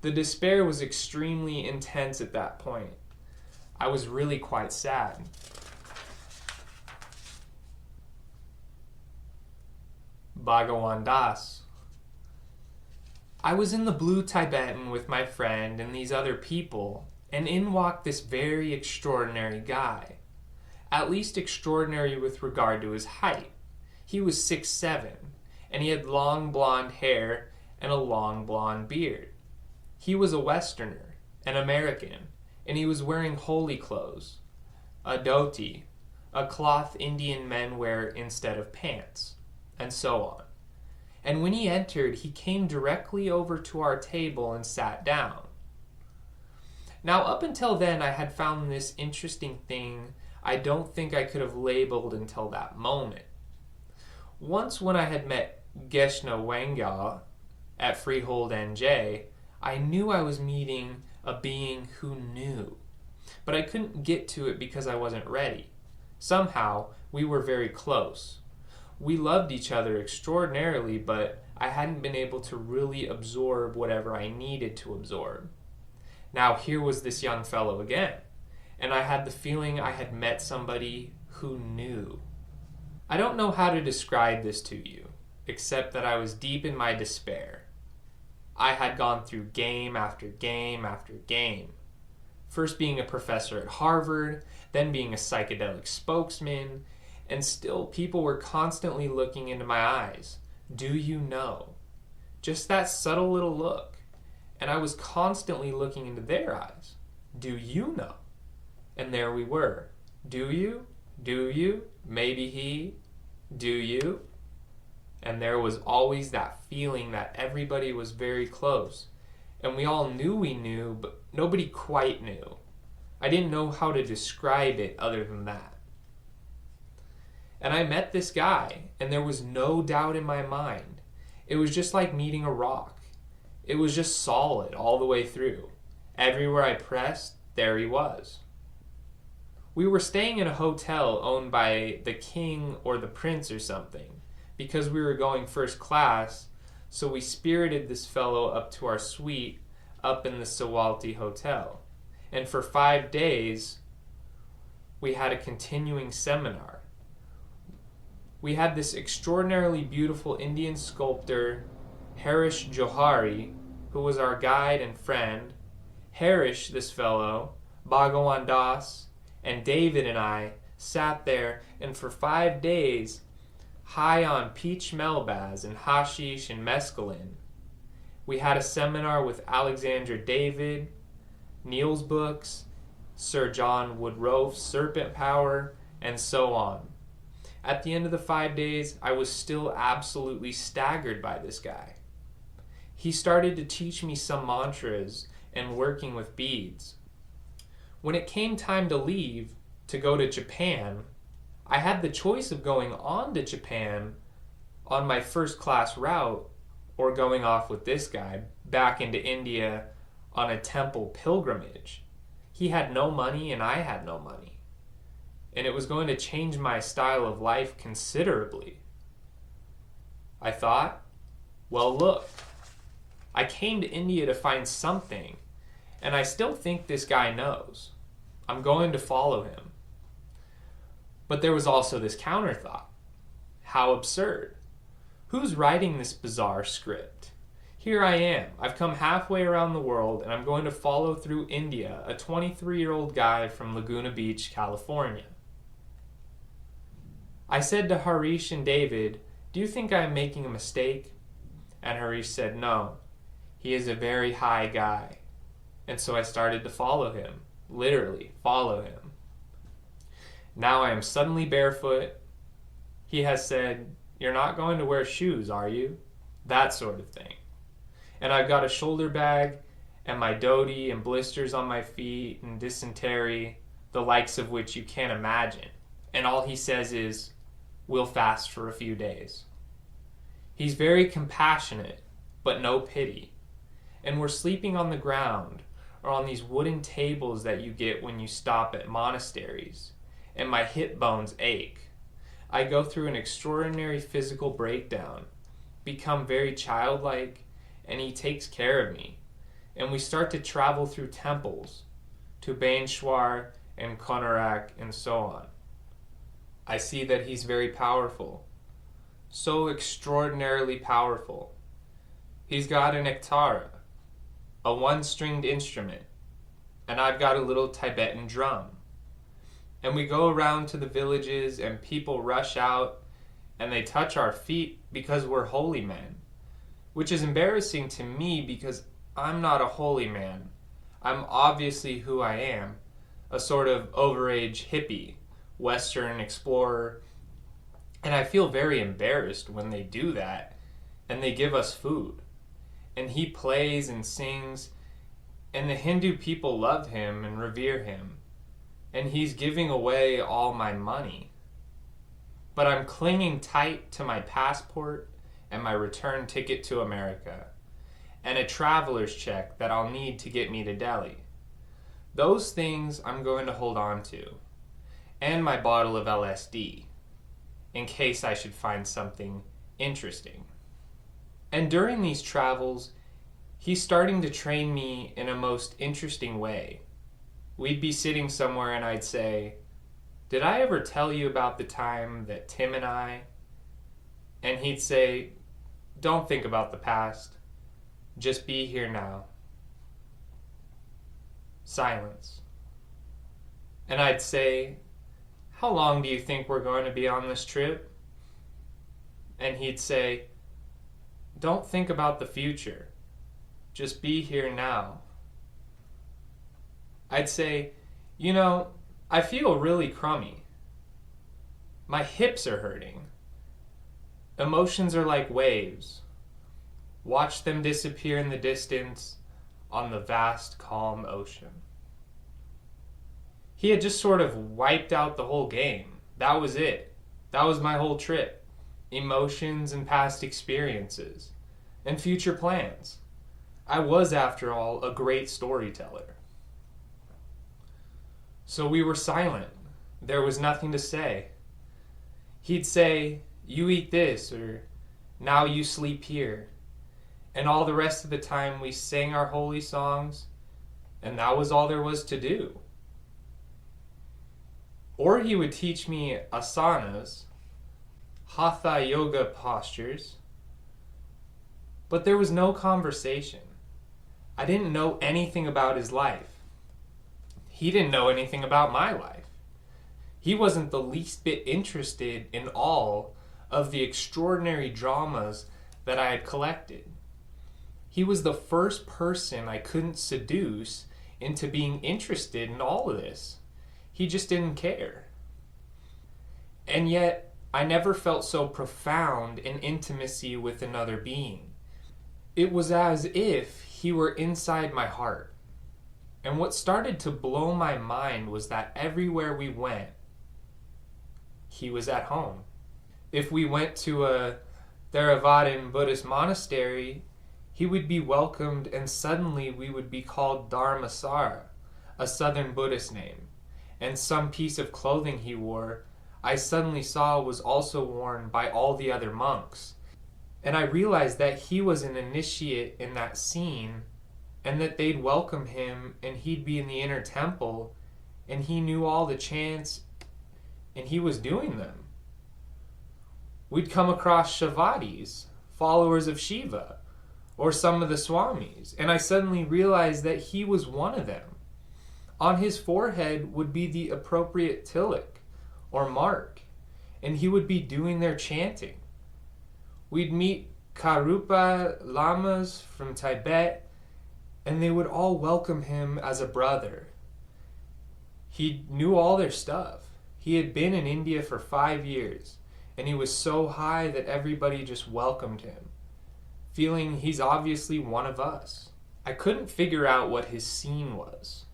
The despair was extremely intense at that point. I was really quite sad. Bhagawan Das. I was in the Blue Tibetan with my friend and these other people, and in walked this very extraordinary guy. At least extraordinary with regard to his height. He was 6'7", and he had long blonde hair and a long blonde beard. He was a Westerner, an American, and he was wearing holy clothes, a dhoti, a cloth Indian men wear instead of pants, and so on. And when he entered, he came directly over to our table and sat down. Now, up until then, I had found this interesting thing I don't think I could have labeled until that moment. Once when I had met Geshna Wangal at Freehold NJ, I knew I was meeting a being who knew, but I couldn't get to it because I wasn't ready. Somehow, we were very close. We loved each other extraordinarily, but I hadn't been able to really absorb whatever I needed to absorb. Now here was this young fellow again, and I had the feeling I had met somebody who knew. I don't know how to describe this to you, except that I was deep in my despair. I had gone through game after game after game. First being a professor at Harvard, then being a psychedelic spokesman, and still people were constantly looking into my eyes. Do you know? Just that subtle little look. And I was constantly looking into their eyes. Do you know? And there we were. Do you? Do you? Maybe he? Do you? And there was always that feeling that everybody was very close. And we all knew we knew, but nobody quite knew. I didn't know how to describe it other than that. And I met this guy, and there was no doubt in my mind. It was just like meeting a rock. It was just solid all the way through. Everywhere I pressed, there he was. We were staying in a hotel owned by the king or the prince or something, because we were going first class, so we spirited this fellow up to our suite up in the Sawalti Hotel. And for 5 days, we had a continuing seminar. We had this extraordinarily beautiful Indian sculptor, Harish Johari, who was our guide and friend. Harish, this fellow, Bhagawan Das, and David and I sat there, and for 5 days, high on peach melbaz and hashish and mescaline, we had a seminar with Alexandra David, Niels books, Sir John Woodrofe's Serpent Power, and so on. At the end of the 5 days, I was still absolutely staggered by this guy. He started to teach me some mantras and working with beads. When it came time to leave, to go to Japan, I had the choice of going on to Japan on my first class route or going off with this guy back into India on a temple pilgrimage. He had no money and I had no money. And it was going to change my style of life considerably. I thought, well, look, I came to India to find something, and I still think this guy knows. I'm going to follow him. But there was also this counter thought. How absurd. Who's writing this bizarre script? Here I am. I've come halfway around the world, and I'm going to follow through India, a 23-year-old guy from Laguna Beach, California. I said to Harish and David, do you think I'm making a mistake? And Harish said, no. He is a very high guy. And so I started to follow him. Literally, follow him. Now I am suddenly barefoot. He has said, you're not going to wear shoes, are you? That sort of thing. And I've got a shoulder bag and my dhoti and blisters on my feet and dysentery, the likes of which you can't imagine. And all he says is, we'll fast for a few days. He's very compassionate, but no pity. And we're sleeping on the ground or on these wooden tables that you get when you stop at monasteries. And my hip bones ache. I go through an extraordinary physical breakdown, become very childlike, and he takes care of me. And we start to travel through temples, to Bainshwar and Konarak and so on. I see that he's very powerful, so extraordinarily powerful. He's got an ektara, a one-stringed instrument, and I've got a little Tibetan drum. And we go around to the villages and people rush out and they touch our feet because we're holy men, which is embarrassing to me because I'm not a holy man. I'm obviously who I am, a sort of overage hippie, Western explorer, and I feel very embarrassed when they do that and they give us food. And he plays and sings, and the Hindu people love him and revere him, and he's giving away all my money. But I'm clinging tight to my passport and my return ticket to America, and a traveler's check that I'll need to get me to Delhi. Those things I'm going to hold on to, and my bottle of LSD, in case I should find something interesting. And during these travels, he's starting to train me in a most interesting way. We'd be sitting somewhere and I'd say, "Did I ever tell you about the time that Tim and I..." And he'd say, "Don't think about the past. Just be here now." Silence. And I'd say, "How long do you think we're going to be on this trip?" And he'd say, "Don't think about the future. Just be here now." I'd say, I feel really crummy. My hips are hurting. Emotions are like waves. Watch them disappear in the distance on the vast, calm ocean. He had just sort of wiped out the whole game. That was it. That was my whole trip. Emotions and past experiences. And future plans. I was, after all, a great storyteller. So we were silent. There was nothing to say. He'd say, "You eat this," or "Now you sleep here." And all the rest of the time we sang our holy songs, and that was all there was to do. Or he would teach me asanas, hatha yoga postures, but there was no conversation. I didn't know anything about his life. He didn't know anything about my life. He wasn't the least bit interested in all of the extraordinary dramas that I had collected. He was the first person I couldn't seduce into being interested in all of this. He just didn't care. And yet, I never felt so profound an intimacy with another being. It was as if he were inside my heart. And what started to blow my mind was that everywhere we went, he was at home. If we went to a Theravada Buddhist monastery, he would be welcomed, and suddenly we would be called Dharmasara, a southern Buddhist name. And some piece of clothing he wore, I suddenly saw was also worn by all the other monks. And I realized that he was an initiate in that scene, and that they'd welcome him, and he'd be in the inner temple, and he knew all the chants, and he was doing them. We'd come across Shavadis, followers of Shiva, or some of the Swamis, and I suddenly realized that he was one of them. On his forehead would be the appropriate tilak, or mark, and he would be doing their chanting. We'd meet Karupa lamas from Tibet, and they would all welcome him as a brother. He knew all their stuff. He had been in India for 5 years, and he was so high that everybody just welcomed him, feeling he's obviously one of us. I couldn't figure out what his scene was.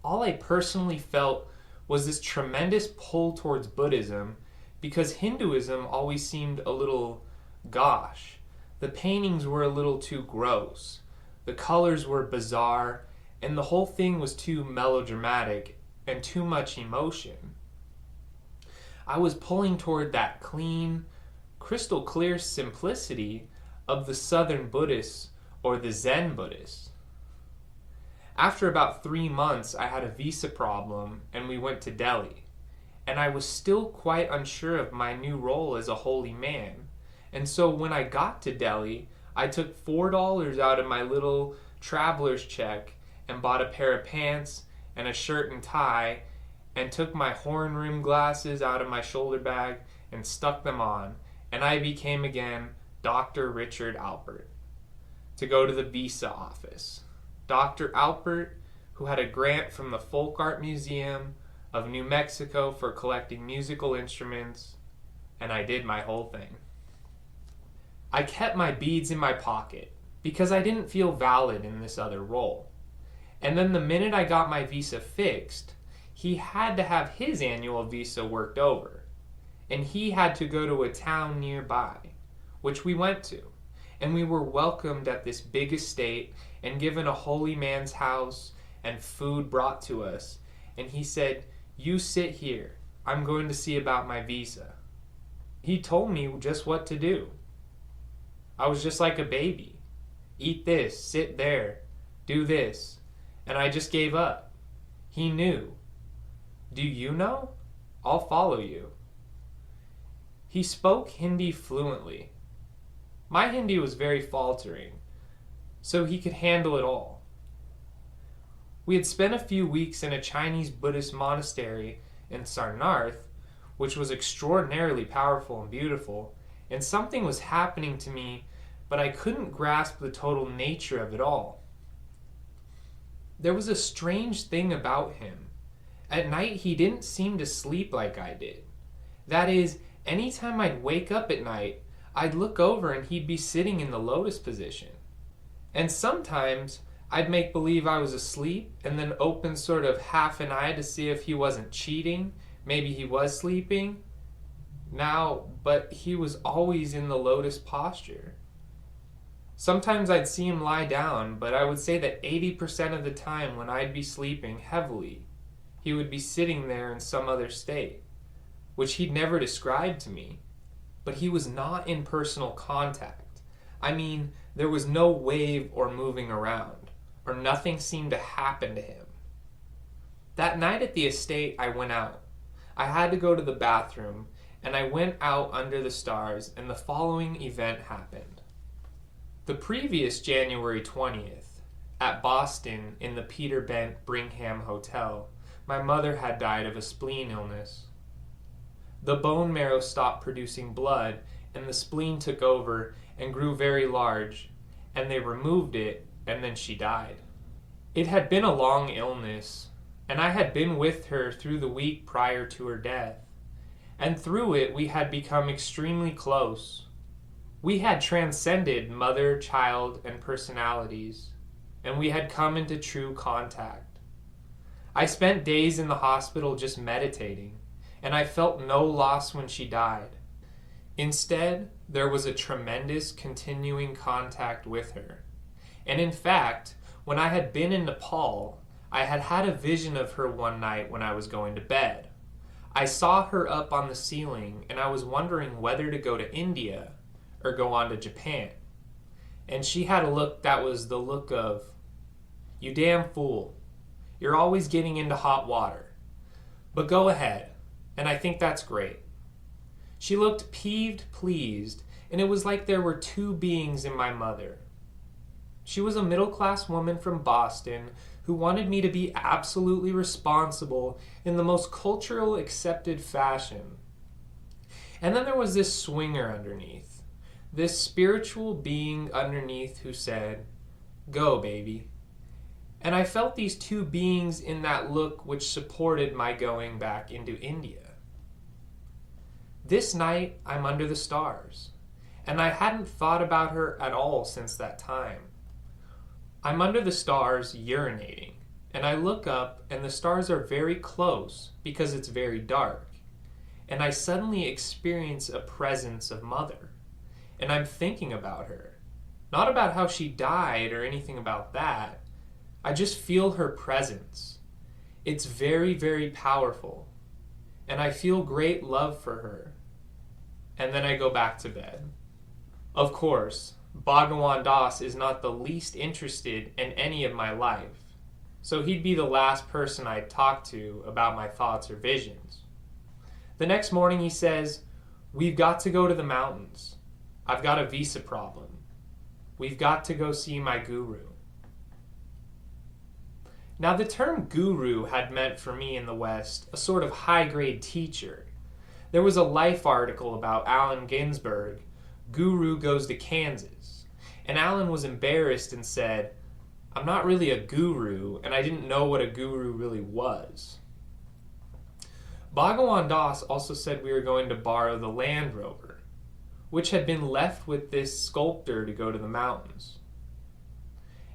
All I personally felt was this tremendous pull towards Buddhism, because Hinduism always seemed a little gauche. The paintings were a little too gross. The colors were bizarre, and the whole thing was too melodramatic and too much emotion. I was pulling toward that clean, crystal clear simplicity of the Southern Buddhists or the Zen Buddhists. After about 3 months, I had a visa problem and we went to Delhi, and I was still quite unsure of my new role as a holy man. And so when I got to Delhi, I took $4 out of my little traveler's check and bought a pair of pants and a shirt and tie, and took my horn-rimmed glasses out of my shoulder bag and stuck them on, and I became again Dr. Richard Alpert to go to the visa office. Dr. Alpert, who had a grant from the Folk Art Museum of New Mexico for collecting musical instruments, and I did my whole thing. I kept my beads in my pocket because I didn't feel valid in this other role. And then the minute I got my visa fixed, he had to have his annual visa worked over. And he had to go to a town nearby, which we went to. And we were welcomed at this big estate and given a holy man's house and food brought to us. And he said, "You sit here. I'm going to see about my visa." He told me just what to do. I was just like a baby. Eat this, sit there, do this. And I just gave up. He knew. Do you know? I'll follow you. He spoke Hindi fluently. My Hindi was very faltering, so he could handle it all. We had spent a few weeks in a Chinese Buddhist monastery in Sarnath, which was extraordinarily powerful and beautiful, and something was happening to me, but I couldn't grasp the total nature of it all. There was a strange thing about him. At night, he didn't seem to sleep like I did. That is, anytime I'd wake up at night, I'd look over and he'd be sitting in the lotus position. And sometimes I'd make believe I was asleep and then open sort of half an eye to see if he wasn't cheating. Maybe he was sleeping. But he was always in the lotus posture. Sometimes I'd see him lie down, but I would say that 80% of the time when I'd be sleeping heavily, he would be sitting there in some other state, which he'd never described to me. But he was not in personal contact. I mean, there was no wave or moving around, or nothing seemed to happen to him. That night at the estate, I went out. I had to go to the bathroom, and I went out under the stars, and the following event happened. The previous January 20th, at Boston in the Peter Bent Brigham Hotel, my mother had died of a spleen illness. The bone marrow stopped producing blood, and the spleen took over and grew very large, and they removed it, and then she died. It had been a long illness, and I had been with her through the week prior to her death, and through it we had become extremely close. We had transcended mother, child, and personalities, and we had come into true contact. I spent days in the hospital just meditating, and I felt no loss when she died. Instead, there was a tremendous continuing contact with her. And in fact, when I had been in Nepal, I had had a vision of her one night when I was going to bed. I saw her up on the ceiling, and I was wondering whether to go to India or go on to Japan. And she had a look that was the look of, "You damn fool. You're always getting into hot water. But go ahead, and I think that's great." She looked peeved, pleased, and it was like there were two beings in my mother. She was a middle-class woman from Boston who wanted me to be absolutely responsible in the most cultural accepted fashion. And then there was this swinger underneath, this spiritual being underneath who said, "Go, baby." And I felt these two beings in that look which supported my going back into India. This night, I'm under the stars, and I hadn't thought about her at all since that time. I'm under the stars urinating, and I look up, and the stars are very close because it's very dark, and I suddenly experience a presence of Mother, and I'm thinking about her, not about how she died or anything about that. I just feel her presence. It's very, very powerful, and I feel great love for her. And then I go back to bed. Of course, Bhagawan Das is not the least interested in any of my life, so he'd be the last person I'd talk to about my thoughts or visions. The next morning he says, "We've got to go to the mountains. I've got a visa problem. We've got to go see my guru." Now the term guru had meant for me in the West a sort of high-grade teacher. There was a Life article about Allen Ginsberg, "Guru Goes to Kansas," and Allen was embarrassed and said, I'm not really a guru, and I didn't know what a guru really was. Bhagwan Das also said we were going to borrow the Land Rover, which had been left with this sculptor to go to the mountains.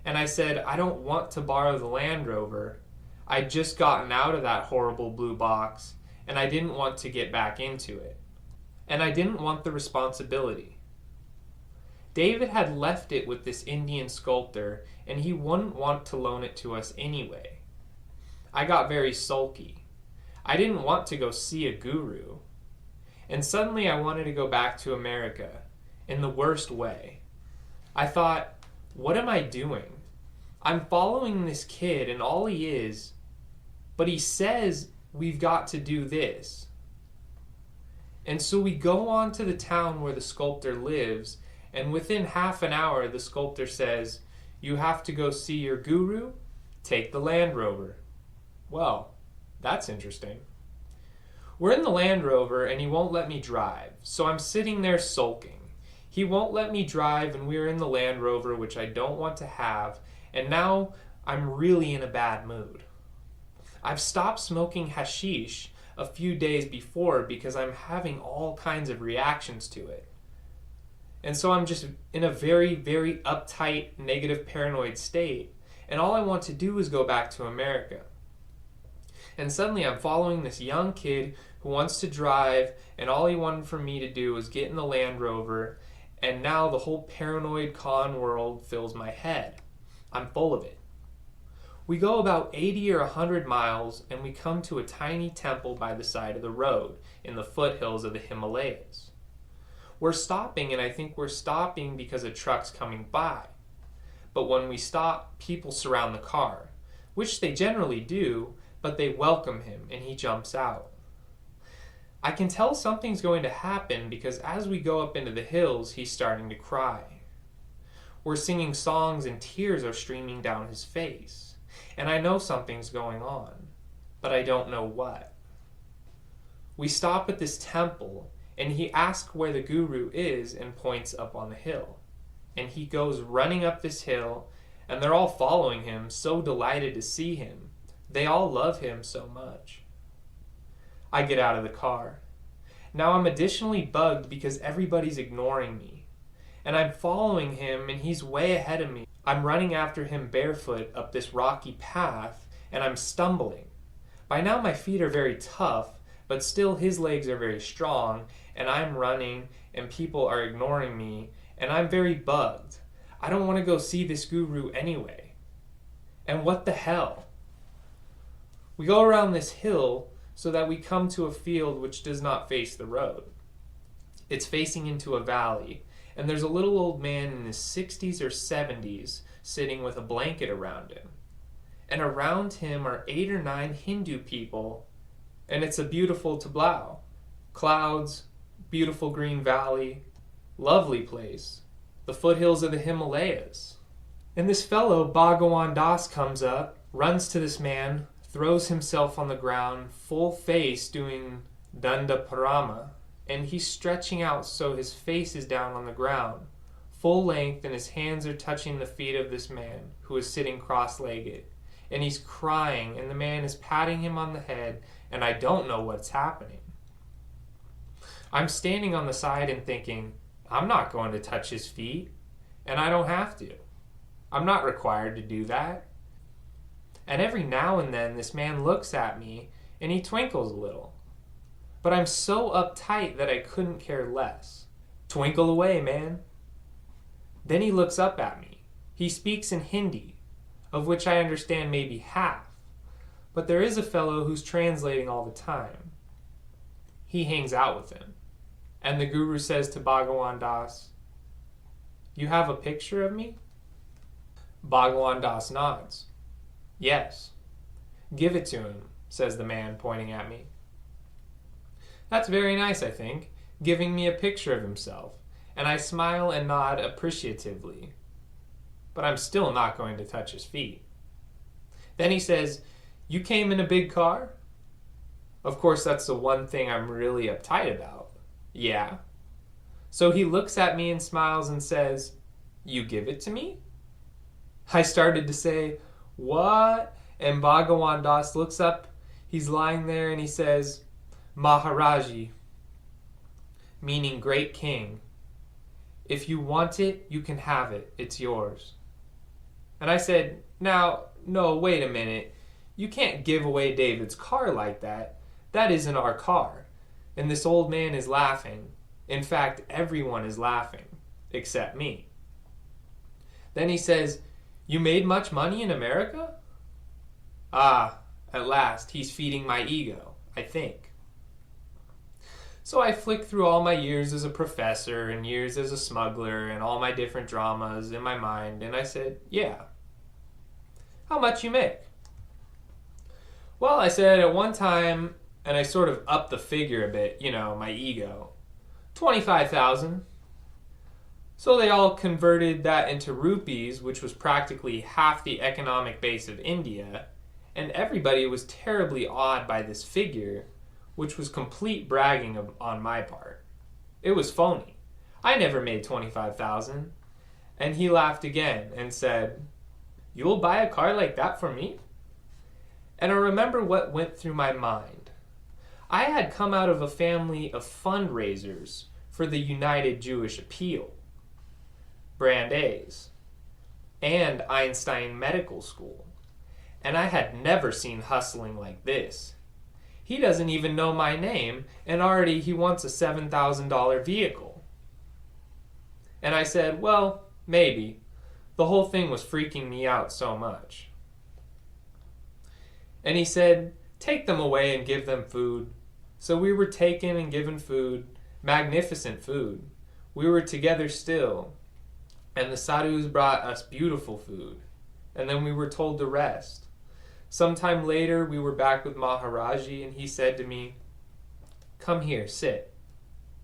And I said, I don't want to borrow the Land Rover. I'd just gotten out of that horrible blue box, and I didn't want to get back into it. And I didn't want the responsibility. David had left it with this Indian sculptor, and he wouldn't want to loan it to us anyway. I got very sulky. I didn't want to go see a guru. And suddenly I wanted to go back to America, in the worst way. I thought, what am I doing? I'm following this kid, and all he is, but he says we've got to do this. And so we go on to the town where the sculptor lives, and within half an hour the sculptor says, you have to go see your guru, take the Land Rover. Well, that's interesting. We're in the Land Rover and he won't let me drive, so I'm sitting there sulking. He won't let me drive and we're in the Land Rover, which I don't want to have, and now I'm really in a bad mood. I've stopped smoking hashish a few days before because I'm having all kinds of reactions to it. And so I'm just in a very, very uptight, negative, paranoid state. And all I want to do is go back to America. And suddenly I'm following this young kid who wants to drive, and all he wanted from me to do was get in the Land Rover, and now the whole paranoid con world fills my head. I'm full of it. We go about 80 or 100 miles, and we come to a tiny temple by the side of the road in the foothills of the Himalayas. We're stopping, and I think we're stopping because a truck's coming by. But when we stop, people surround the car, which they generally do, but they welcome him, and he jumps out. I can tell something's going to happen because as we go up into the hills, he's starting to cry. We're singing songs and tears are streaming down his face. And I know something's going on, but I don't know what. We stop at this temple, and he asks where the guru is and points up on the hill. And he goes running up this hill, and they're all following him, so delighted to see him. They all love him so much. I get out of the car. Now I'm additionally bugged because everybody's ignoring me. And I'm following him, and he's way ahead of me. I'm running after him barefoot up this rocky path, and I'm stumbling. By now my feet are very tough, but still his legs are very strong, and I'm running, and people are ignoring me, and I'm very bugged. I don't want to go see this guru anyway. And what the hell? We go around this hill so that we come to a field which does not face the road. It's facing into a valley, and there's a little old man in his 60s or 70s sitting with a blanket around him. And around him are 8 or 9 Hindu people, and it's a beautiful tableau. Clouds, beautiful green valley, lovely place, the foothills of the Himalayas. And this fellow, Bhagwan Das, comes up, runs to this man, throws himself on the ground, full face, doing Danda Parama, and he's stretching out so his face is down on the ground, full length, and his hands are touching the feet of this man, who is sitting cross-legged. And he's crying, and the man is patting him on the head, and I don't know what's happening. I'm standing on the side and thinking, I'm not going to touch his feet, and I don't have to. I'm not required to do that. And every now and then this man looks at me and he twinkles a little. But I'm so uptight that I couldn't care less. Twinkle away, man. Then he looks up at me. He speaks in Hindi, of which I understand maybe half. But there is a fellow who's translating all the time. He hangs out with him. And the guru says to Bhagwan Das, "You have a picture of me?" Bhagwan Das nods. "Yes." "Give it to him," says the man, pointing at me. That's very nice, I think, giving me a picture of himself, and I smile and nod appreciatively. But I'm still not going to touch his feet. Then he says, "You came in a big car?" Of course, that's the one thing I'm really uptight about. "Yeah." So he looks at me and smiles and says, "You give it to me?" I started to say, "What?" And Bhagawan Das looks up. He's lying there and he says, "Maharaji," meaning great king. "If you want it, you can have it. It's yours." And I said, "Now, no, wait a minute. You can't give away David's car like that. That isn't our car." And this old man is laughing. In fact, everyone is laughing, except me. Then he says, "You made much money in America?" Ah, at last, he's feeding my ego, I think. So I flicked through all my years as a professor and years as a smuggler and all my different dramas in my mind, and I said, "Yeah." "How much you make?" "Well," I said, "at one time," and I sort of upped the figure a bit, my ego, 25,000. So they all converted that into rupees, which was practically half the economic base of India, and everybody was terribly awed by this figure, which was complete bragging on my part. It was phony. I never made 25,000. And he laughed again and said, "You'll buy a car like that for me?" And I remember what went through my mind. I had come out of a family of fundraisers for the United Jewish Appeal, Brand A's, and Einstein Medical School, and I had never seen hustling like this. He doesn't even know my name, and already he wants a $7,000 vehicle. And I said, "Well, maybe." The whole thing was freaking me out so much. And he said, "Take them away and give them food." So we were taken and given food, magnificent food. We were together still, and the sadhus brought us beautiful food, and then we were told to rest. Sometime later, we were back with Maharaji, and he said to me, "Come here, sit."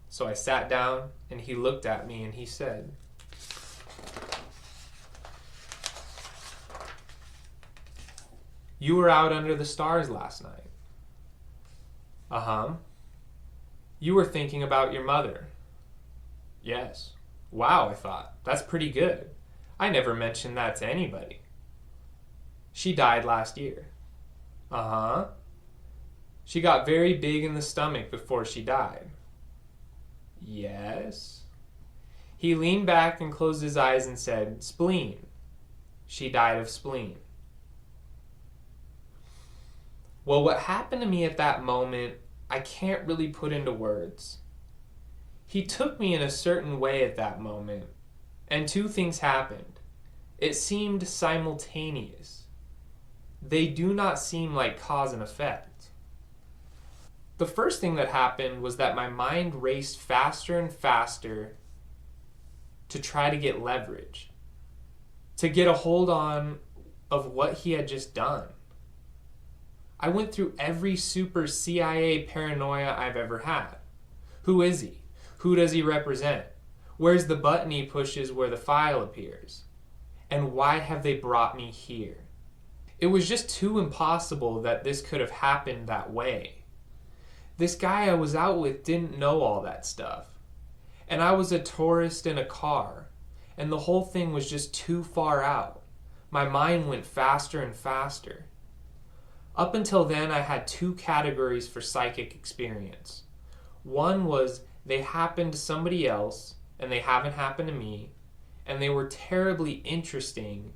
So I sat down, and he looked at me, and he said, "You were out under the stars last night." "Uh-huh." "You were thinking about your mother." "Yes." Wow, I thought, that's pretty good. I never mentioned that to anybody. "She died last year." "Uh-huh." "She got very big in the stomach before she died." "Yes." He leaned back and closed his eyes and said, "Spleen. She died of spleen." Well, what happened to me at that moment, I can't really put into words. He took me in a certain way at that moment, and two things happened. It seemed simultaneous. They do not seem like cause and effect. The first thing that happened was that my mind raced faster and faster to try to get leverage, to get a hold on of what he had just done. I went through every super CIA paranoia I've ever had. Who is he? Who does he represent? Where's the button he pushes where the file appears? And why have they brought me here? It was just too impossible that this could have happened that way. This guy I was out with didn't know all that stuff. And I was a tourist in a car. And the whole thing was just too far out. My mind went faster and faster. Up until then, I had two categories for psychic experience. One was they happened to somebody else, and they haven't happened to me, and they were terribly interesting,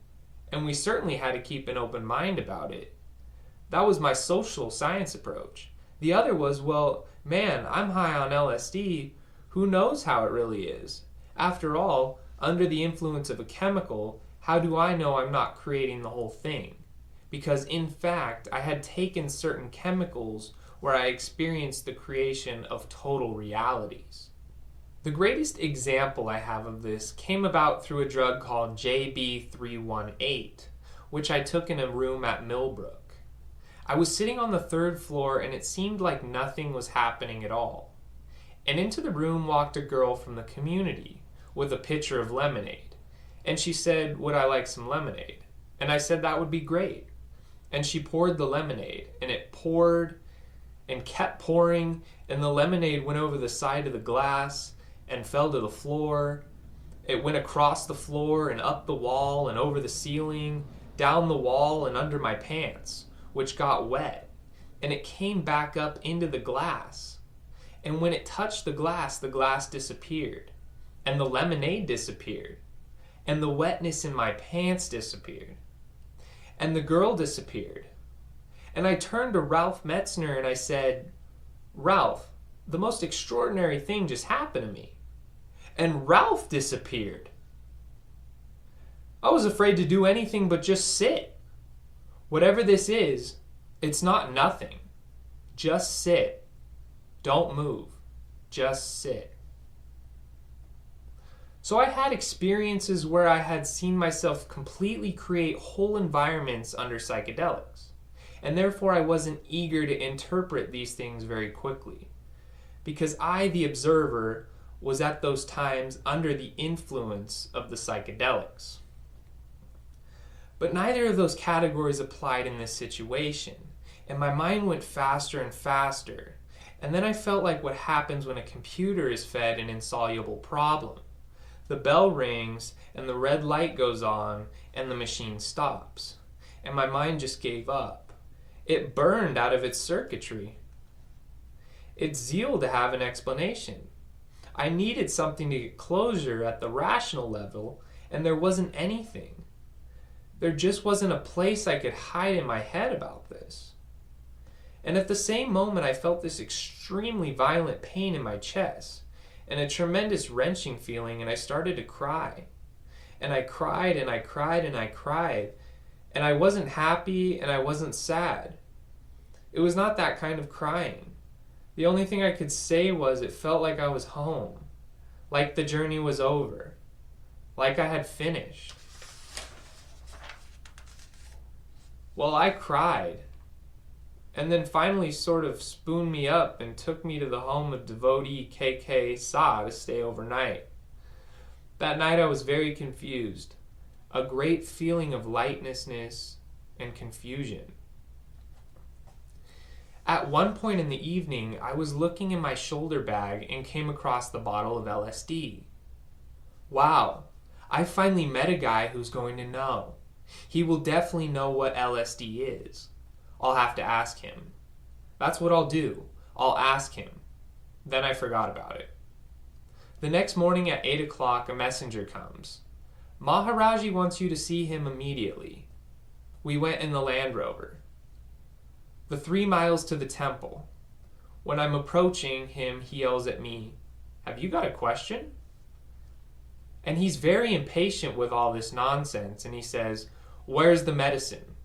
and we certainly had to keep an open mind about it. That was my social science approach. The other was, well, man, I'm high on LSD. Who knows how it really is? After all, under the influence of a chemical, how do I know I'm not creating the whole thing? Because in fact, I had taken certain chemicals where I experienced the creation of total realities. The greatest example I have of this came about through a drug called JB318, which I took in a room at Millbrook. I was sitting on the third floor and it seemed like nothing was happening at all. And into the room walked a girl from the community with a pitcher of lemonade. And she said, "Would I like some lemonade?" And I said that would be great. And she poured the lemonade, and it poured and kept pouring, and the lemonade went over the side of the glass and fell to the floor. It went across the floor and up the wall and over the ceiling, down the wall and under my pants, which got wet, and it came back up into the glass. And when it touched the glass disappeared, and the lemonade disappeared, and the wetness in my pants disappeared, and the girl disappeared. And I turned to Ralph Metzner and I said, "Ralph, the most extraordinary thing just happened to me." And Ralph disappeared. I was afraid to do anything but just sit. Whatever this is, it's not nothing. Just sit. Don't move. Just sit. So I had experiences where I had seen myself completely create whole environments under psychedelics, and therefore I wasn't eager to interpret these things very quickly, because I, the observer, was at those times under the influence of the psychedelics. But neither of those categories applied in this situation, and my mind went faster and faster, and then I felt like what happens when a computer is fed an insoluble problem. The bell rings, and the red light goes on, and the machine stops, and my mind just gave up. It burned out of its circuitry. Its zeal to have an explanation. I needed something to get closure at the rational level, and there wasn't anything. There just wasn't a place I could hide in my head about this. And at the same moment, I felt this extremely violent pain in my chest, and a tremendous wrenching feeling, and I started to cry. And I cried, and I cried, and I cried, and I wasn't happy, and I wasn't sad. It was not that kind of crying. The only thing I could say was it felt like I was home, like the journey was over, like I had finished. Well, I cried, and then finally sort of spooned me up and took me to the home of devotee KK Sa to stay overnight. That night I was very confused, a great feeling of lightlessness and confusion. At one point in the evening, I was looking in my shoulder bag and came across the bottle of LSD. Wow, I finally met a guy who's going to know. He will definitely know what LSD is. I'll have to ask him. That's what I'll do. I'll ask him. Then I forgot about it. The next morning at 8 o'clock, a messenger comes. Maharaji wants you to see him immediately. We went in the Land Rover. The 3 miles to the temple. When I'm approaching him, he yells at me, "Have you got a question?" And he's very impatient with all this nonsense, and he says, "Where's the medicine?"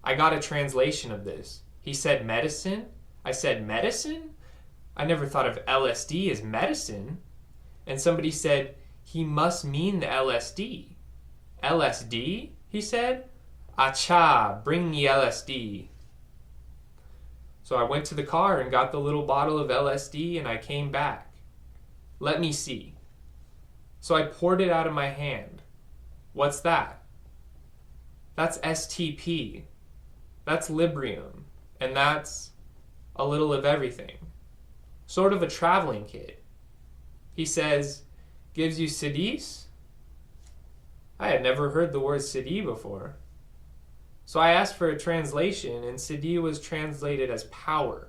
I got a translation of this. He said medicine. I said medicine? I never thought of LSD as medicine. And somebody said, he must mean the LSD. LSD? He said. Acha, bring me LSD. So I went to the car and got the little bottle of LSD, and I came back. Let me see. So I poured it out of my hand. What's that? That's STP. That's Librium. And that's a little of everything. Sort of a traveling kit. He says, gives you Siddhis? I had never heard the word Siddhi before. So I asked for a translation, and Siddhi was translated as power.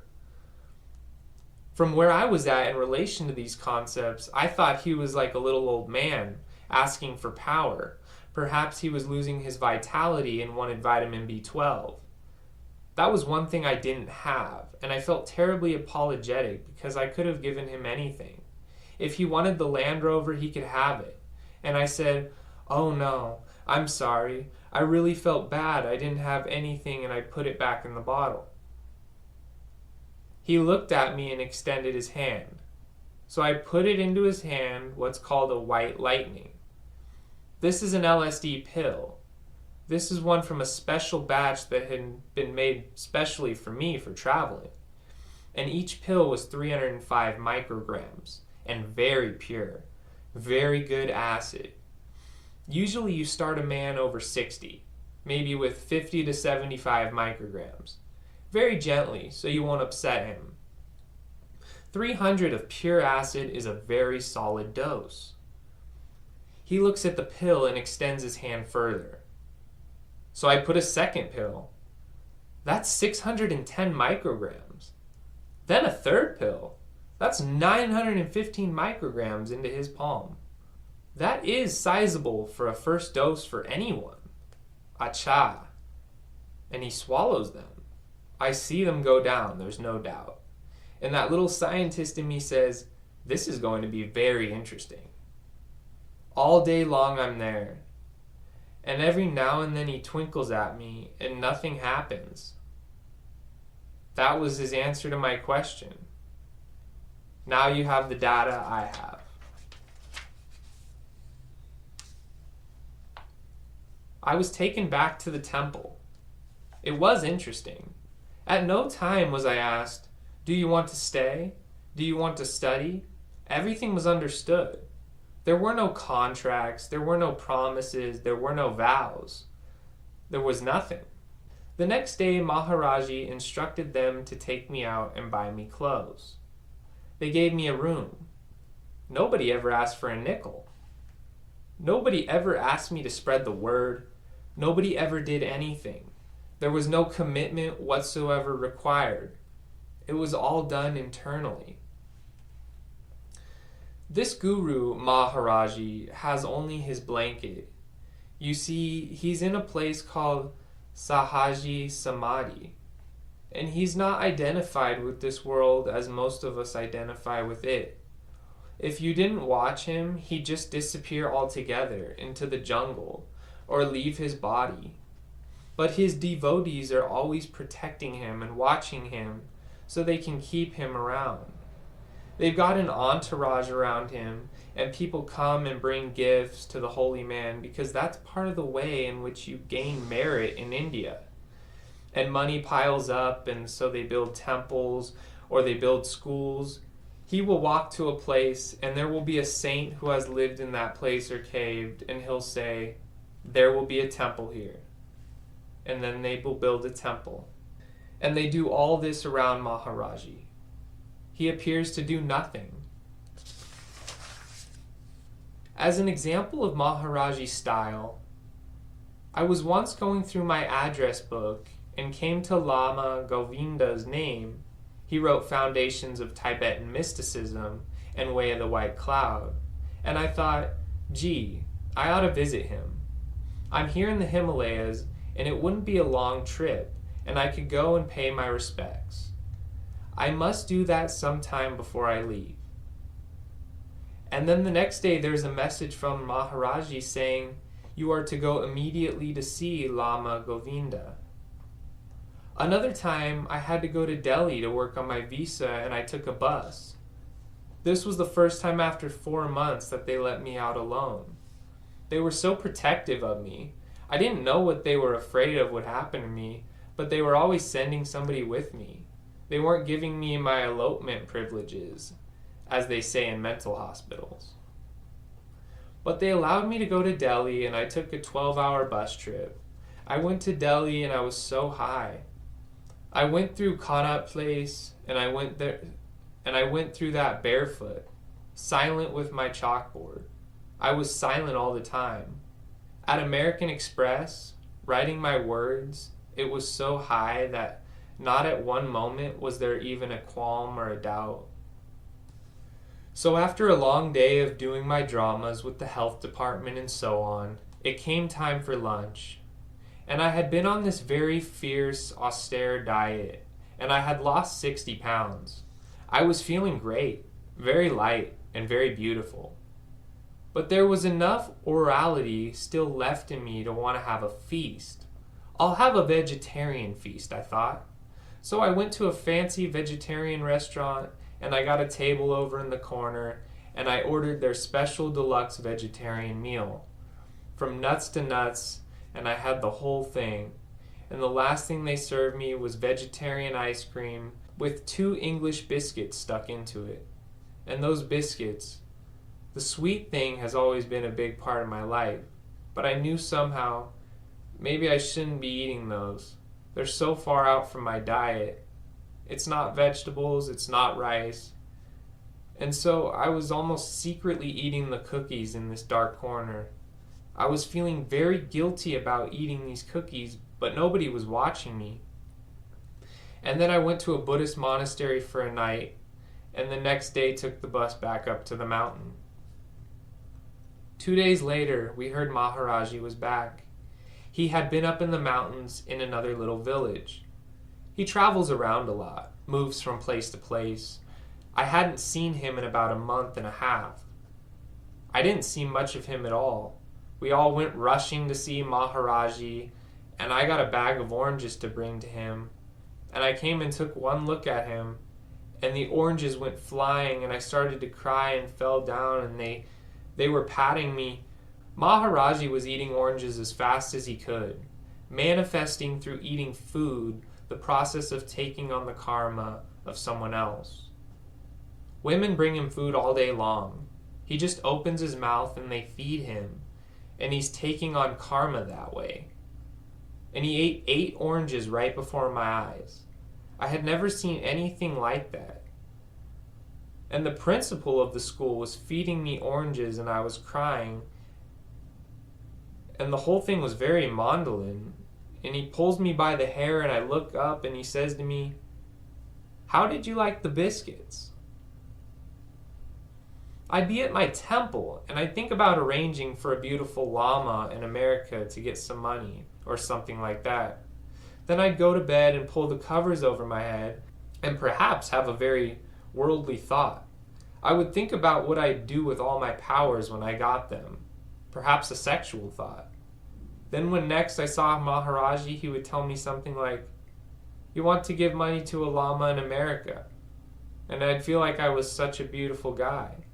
From where I was at in relation to these concepts, I thought he was like a little old man asking for power. Perhaps he was losing his vitality and wanted vitamin B12. That was one thing I didn't have, and I felt terribly apologetic because I could have given him anything. If he wanted the Land Rover, he could have it. And I said, "Oh no, I'm sorry. I really felt bad. I didn't have anything, and I put it back in the bottle." He looked at me and extended his hand. So I put it into his hand, what's called a white lightning. This is an LSD pill. This is one from a special batch that had been made specially for me for traveling. And each pill was 305 micrograms and very pure, very good acid. Usually you start a man over 60, maybe with 50 to 75 micrograms. Very gently, so you won't upset him. 300 of pure acid is a very solid dose. He looks at the pill and extends his hand further. So I put a second pill. That's 610 micrograms. Then a third pill. That's 915 micrograms into his palm. That is sizable for a first dose for anyone. Acha. And he swallows them. I see them go down, there's no doubt. And that little scientist in me says, this is going to be very interesting. All day long I'm there. And every now and then he twinkles at me and nothing happens. That was his answer to my question. Now you have the data I have. I was taken back to the temple. It was interesting. At no time was I asked, do you want to stay? Do you want to study? Everything was understood. There were no contracts, there were no promises, there were no vows. There was nothing. The next day, Maharaji instructed them to take me out and buy me clothes. They gave me a room. Nobody ever asked for a nickel. Nobody ever asked me to spread the word. Nobody ever did anything. There was no commitment whatsoever required. It was all done internally. This guru, Maharaji, has only his blanket. You see, he's in a place called Sahaji Samadhi, and he's not identified with this world as most of us identify with it. If you didn't watch him, he'd just disappear altogether into the jungle or leave his body. But his devotees are always protecting him and watching him so they can keep him around. They've got an entourage around him, and people come and bring gifts to the holy man because that's part of the way in which you gain merit in India. And money piles up, and so they build temples or they build schools. He will walk to a place, and there will be a saint who has lived in that place or caved, and he'll say, there will be a temple here. And then they will build a temple. And they do all this around Maharaji. He appears to do nothing. As an example of Maharaji's style, I was once going through my address book and came to Lama Govinda's name. He wrote Foundations of Tibetan Mysticism and Way of the White Cloud. And I thought, gee, I ought to visit him. I'm here in the Himalayas, and it wouldn't be a long trip, and I could go and pay my respects. I must do that sometime before I leave. And then the next day there's a message from Maharaji saying, you are to go immediately to see Lama Govinda. Another time I had to go to Delhi to work on my visa, and I took a bus. This was the first time after 4 months that they let me out alone. They were so protective of me. I didn't know what they were afraid of would happen to me, but they were always sending somebody with me. They weren't giving me my elopement privileges, as they say in mental hospitals. But they allowed me to go to Delhi, and I took a 12-hour bus trip. I went to Delhi, and I was so high. I went through Connaught Place, and I went through that barefoot, silent with my chalkboard. I was silent all the time. At American Express, writing my words, it was so high that not at one moment was there even a qualm or a doubt. So after a long day of doing my dramas with the health department and so on, it came time for lunch. And I had been on this very fierce, austere diet, and I had lost 60 pounds. I was feeling great, very light, and very beautiful. But there was enough orality still left in me to want to have a feast. I'll have a vegetarian feast, I thought. So I went to a fancy vegetarian restaurant, and I got a table over in the corner, and I ordered their special deluxe vegetarian meal. From nuts to nuts, and I had the whole thing. And the last thing they served me was vegetarian ice cream with 2 English biscuits stuck into it. And those biscuits, the sweet thing has always been a big part of my life, but I knew somehow maybe I shouldn't be eating those. They're so far out from my diet. It's not vegetables, it's not rice. And so I was almost secretly eating the cookies in this dark corner. I was feeling very guilty about eating these cookies, but nobody was watching me. And then I went to a Buddhist monastery for a night, and the next day took the bus back up to the mountain. 2 days later, we heard Maharaji was back. He had been up in the mountains in another little village. He travels around a lot, moves from place to place. I hadn't seen him in about a month and a half. I didn't see much of him at all. We all went rushing to see Maharaji, and I got a bag of oranges to bring to him. And I came and took one look at him, and the oranges went flying, and I started to cry and fell down, and they were patting me. Maharaji was eating oranges as fast as he could, manifesting through eating food the process of taking on the karma of someone else. Women bring him food all day long. He just opens his mouth and they feed him, and he's taking on karma that way. And he ate 8 oranges right before my eyes. I had never seen anything like that. And the principal of the school was feeding me oranges, and I was crying. And the whole thing was very mandolin. And he pulls me by the hair, and I look up, and he says to me, "How did you like the biscuits?" I'd be at my temple, and I'd think about arranging for a beautiful lama in America to get some money, or something like that. Then I'd go to bed and pull the covers over my head, and perhaps have a very worldly thought. I would think about what I'd do with all my powers when I got them, perhaps a sexual thought. Then when next I saw Maharaji, he would tell me something like, "You want to give money to a lama in America." And I'd feel like I was such a beautiful guy.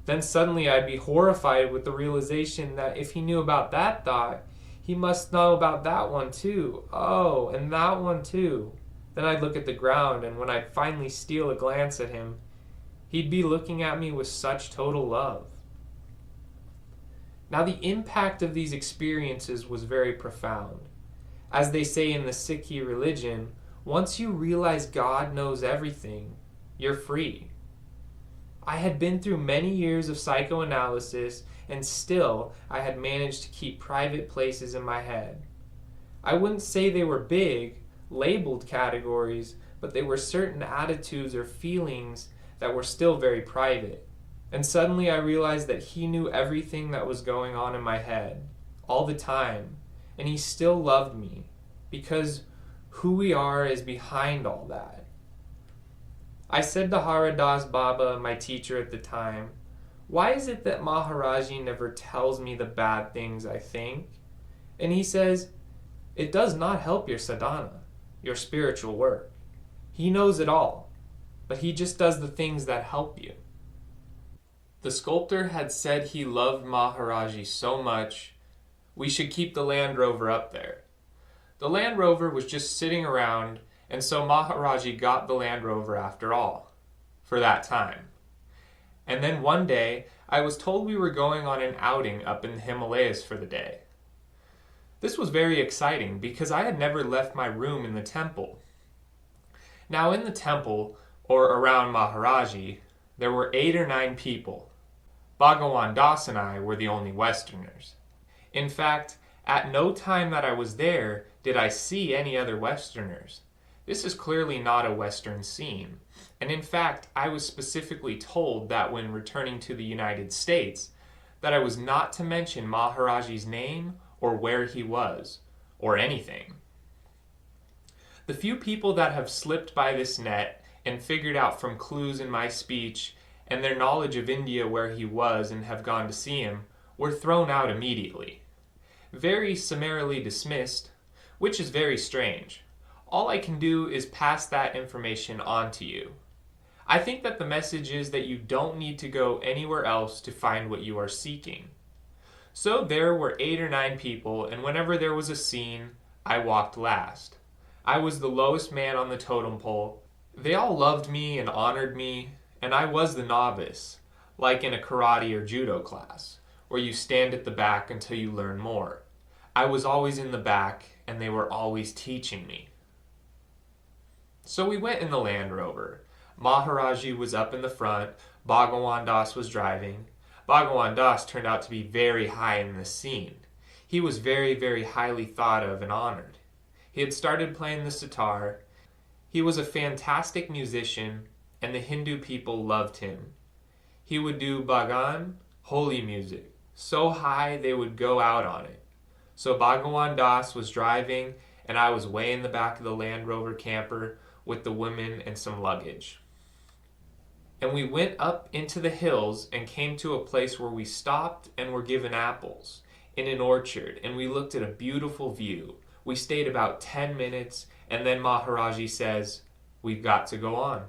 Then suddenly I'd be horrified with the realization that if he knew about that thought, he must know about that one too. Oh, and that one too. Then I'd look at the ground, and when I'd finally steal a glance at him, he'd be looking at me with such total love. Now the impact of these experiences was very profound. As they say in the Sikh religion, once you realize God knows everything, you're free. I had been through many years of psychoanalysis, and still I had managed to keep private places in my head. I wouldn't say they were big, labeled categories, but they were certain attitudes or feelings that were still very private. And suddenly I realized that he knew everything that was going on in my head, all the time, and he still loved me, because who we are is behind all that. I said to Haridas Baba, my teacher at the time, "Why is it that Maharaji never tells me the bad things I think?" And he says, "It does not help your sadhana, your spiritual work. He knows it all, but he just does the things that help you." The sculptor had said he loved Maharaji so much, we should keep the Land Rover up there. The Land Rover was just sitting around, and so Maharaji got the Land Rover after all, for that time. And then one day, I was told we were going on an outing up in the Himalayas for the day. This was very exciting because I had never left my room in the temple. Now in the temple, or around Maharaji, there were 8 or 9 people. Bhagawan Das and I were the only Westerners. In fact, at no time that I was there did I see any other Westerners. This is clearly not a Western scene. And in fact, I was specifically told that when returning to the United States, that I was not to mention Maharaji's name or where he was, or anything. The few people that have slipped by this net and figured out from clues in my speech and their knowledge of India where he was and have gone to see him were thrown out immediately. Very summarily dismissed, which is very strange. All I can do is pass that information on to you. I think that the message is that you don't need to go anywhere else to find what you are seeking. So there were 8 or 9 people, and whenever there was a scene, I walked last. I was the lowest man on the totem pole. They all loved me and honored me, and I was the novice, like in a karate or judo class, where you stand at the back until you learn more. I was always in the back, and they were always teaching me. So we went in the Land Rover. Maharaji was up in the front, Bhagwan Das was driving. Bhagwan Das turned out to be very high in the scene. He was very, very highly thought of and honored. He had started playing the sitar. He was a fantastic musician, and the Hindu people loved him. He would do bhajan, holy music, so high they would go out on it. So Bhagwan Das was driving, and I was way in the back of the Land Rover camper with the women and some luggage. And we went up into the hills and came to a place where we stopped and were given apples in an orchard, and we looked at a beautiful view. We stayed about 10 minutes, and then Maharaji says, "We've got to go on."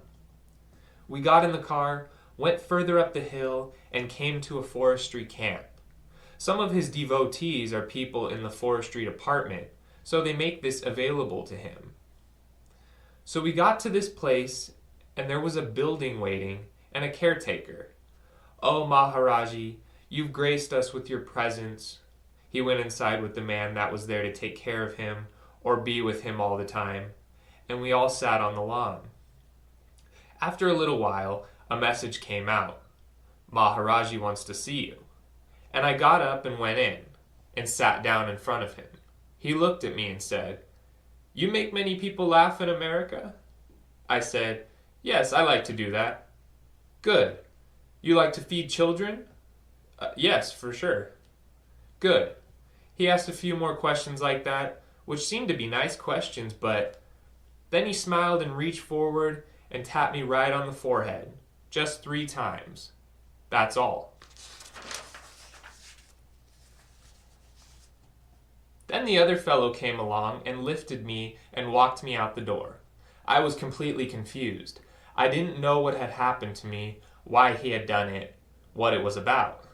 We got in the car, went further up the hill, and came to a forestry camp. Some of his devotees are people in the forestry department, so they make this available to him. So we got to this place, and there was a building waiting and a caretaker. "Oh, Maharaji, you've graced us with your presence." He went inside with the man that was there to take care of him or be with him all the time, and we all sat on the lawn. After a little while, a message came out. "Maharaji wants to see you." And I got up and went in and sat down in front of him. He looked at me and said, "You make many people laugh in America?" I said, "Yes, I like to do that." "Good. You like to feed children?" "Yes, for sure." "Good." He asked a few more questions like that, which seemed to be nice questions, but then he smiled and reached forward and tapped me right on the forehead, just 3 times. That's all. Then the other fellow came along and lifted me and walked me out the door. I was completely confused. I didn't know what had happened to me, why he had done it, what it was about.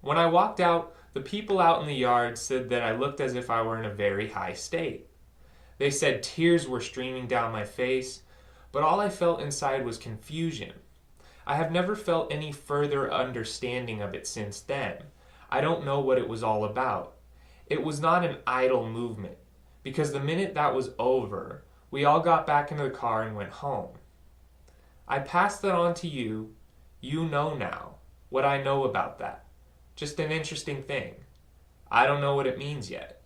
When I walked out, the people out in the yard said that I looked as if I were in a very high state. They said tears were streaming down my face, but all I felt inside was confusion. I have never felt any further understanding of it since then. I don't know what it was all about. It was not an idle movement, because the minute that was over, we all got back into the car and went home. I passed that on to you. You know now what I know about that. Just an interesting thing. I don't know what it means yet.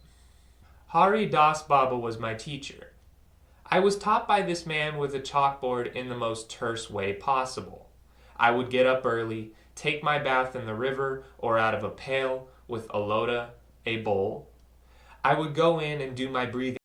Hari Das Baba was my teacher. I was taught by this man with a chalkboard in the most terse way possible. I would get up early, take my bath in the river or out of a pail with a lota, a bowl. I would go in and do my breathing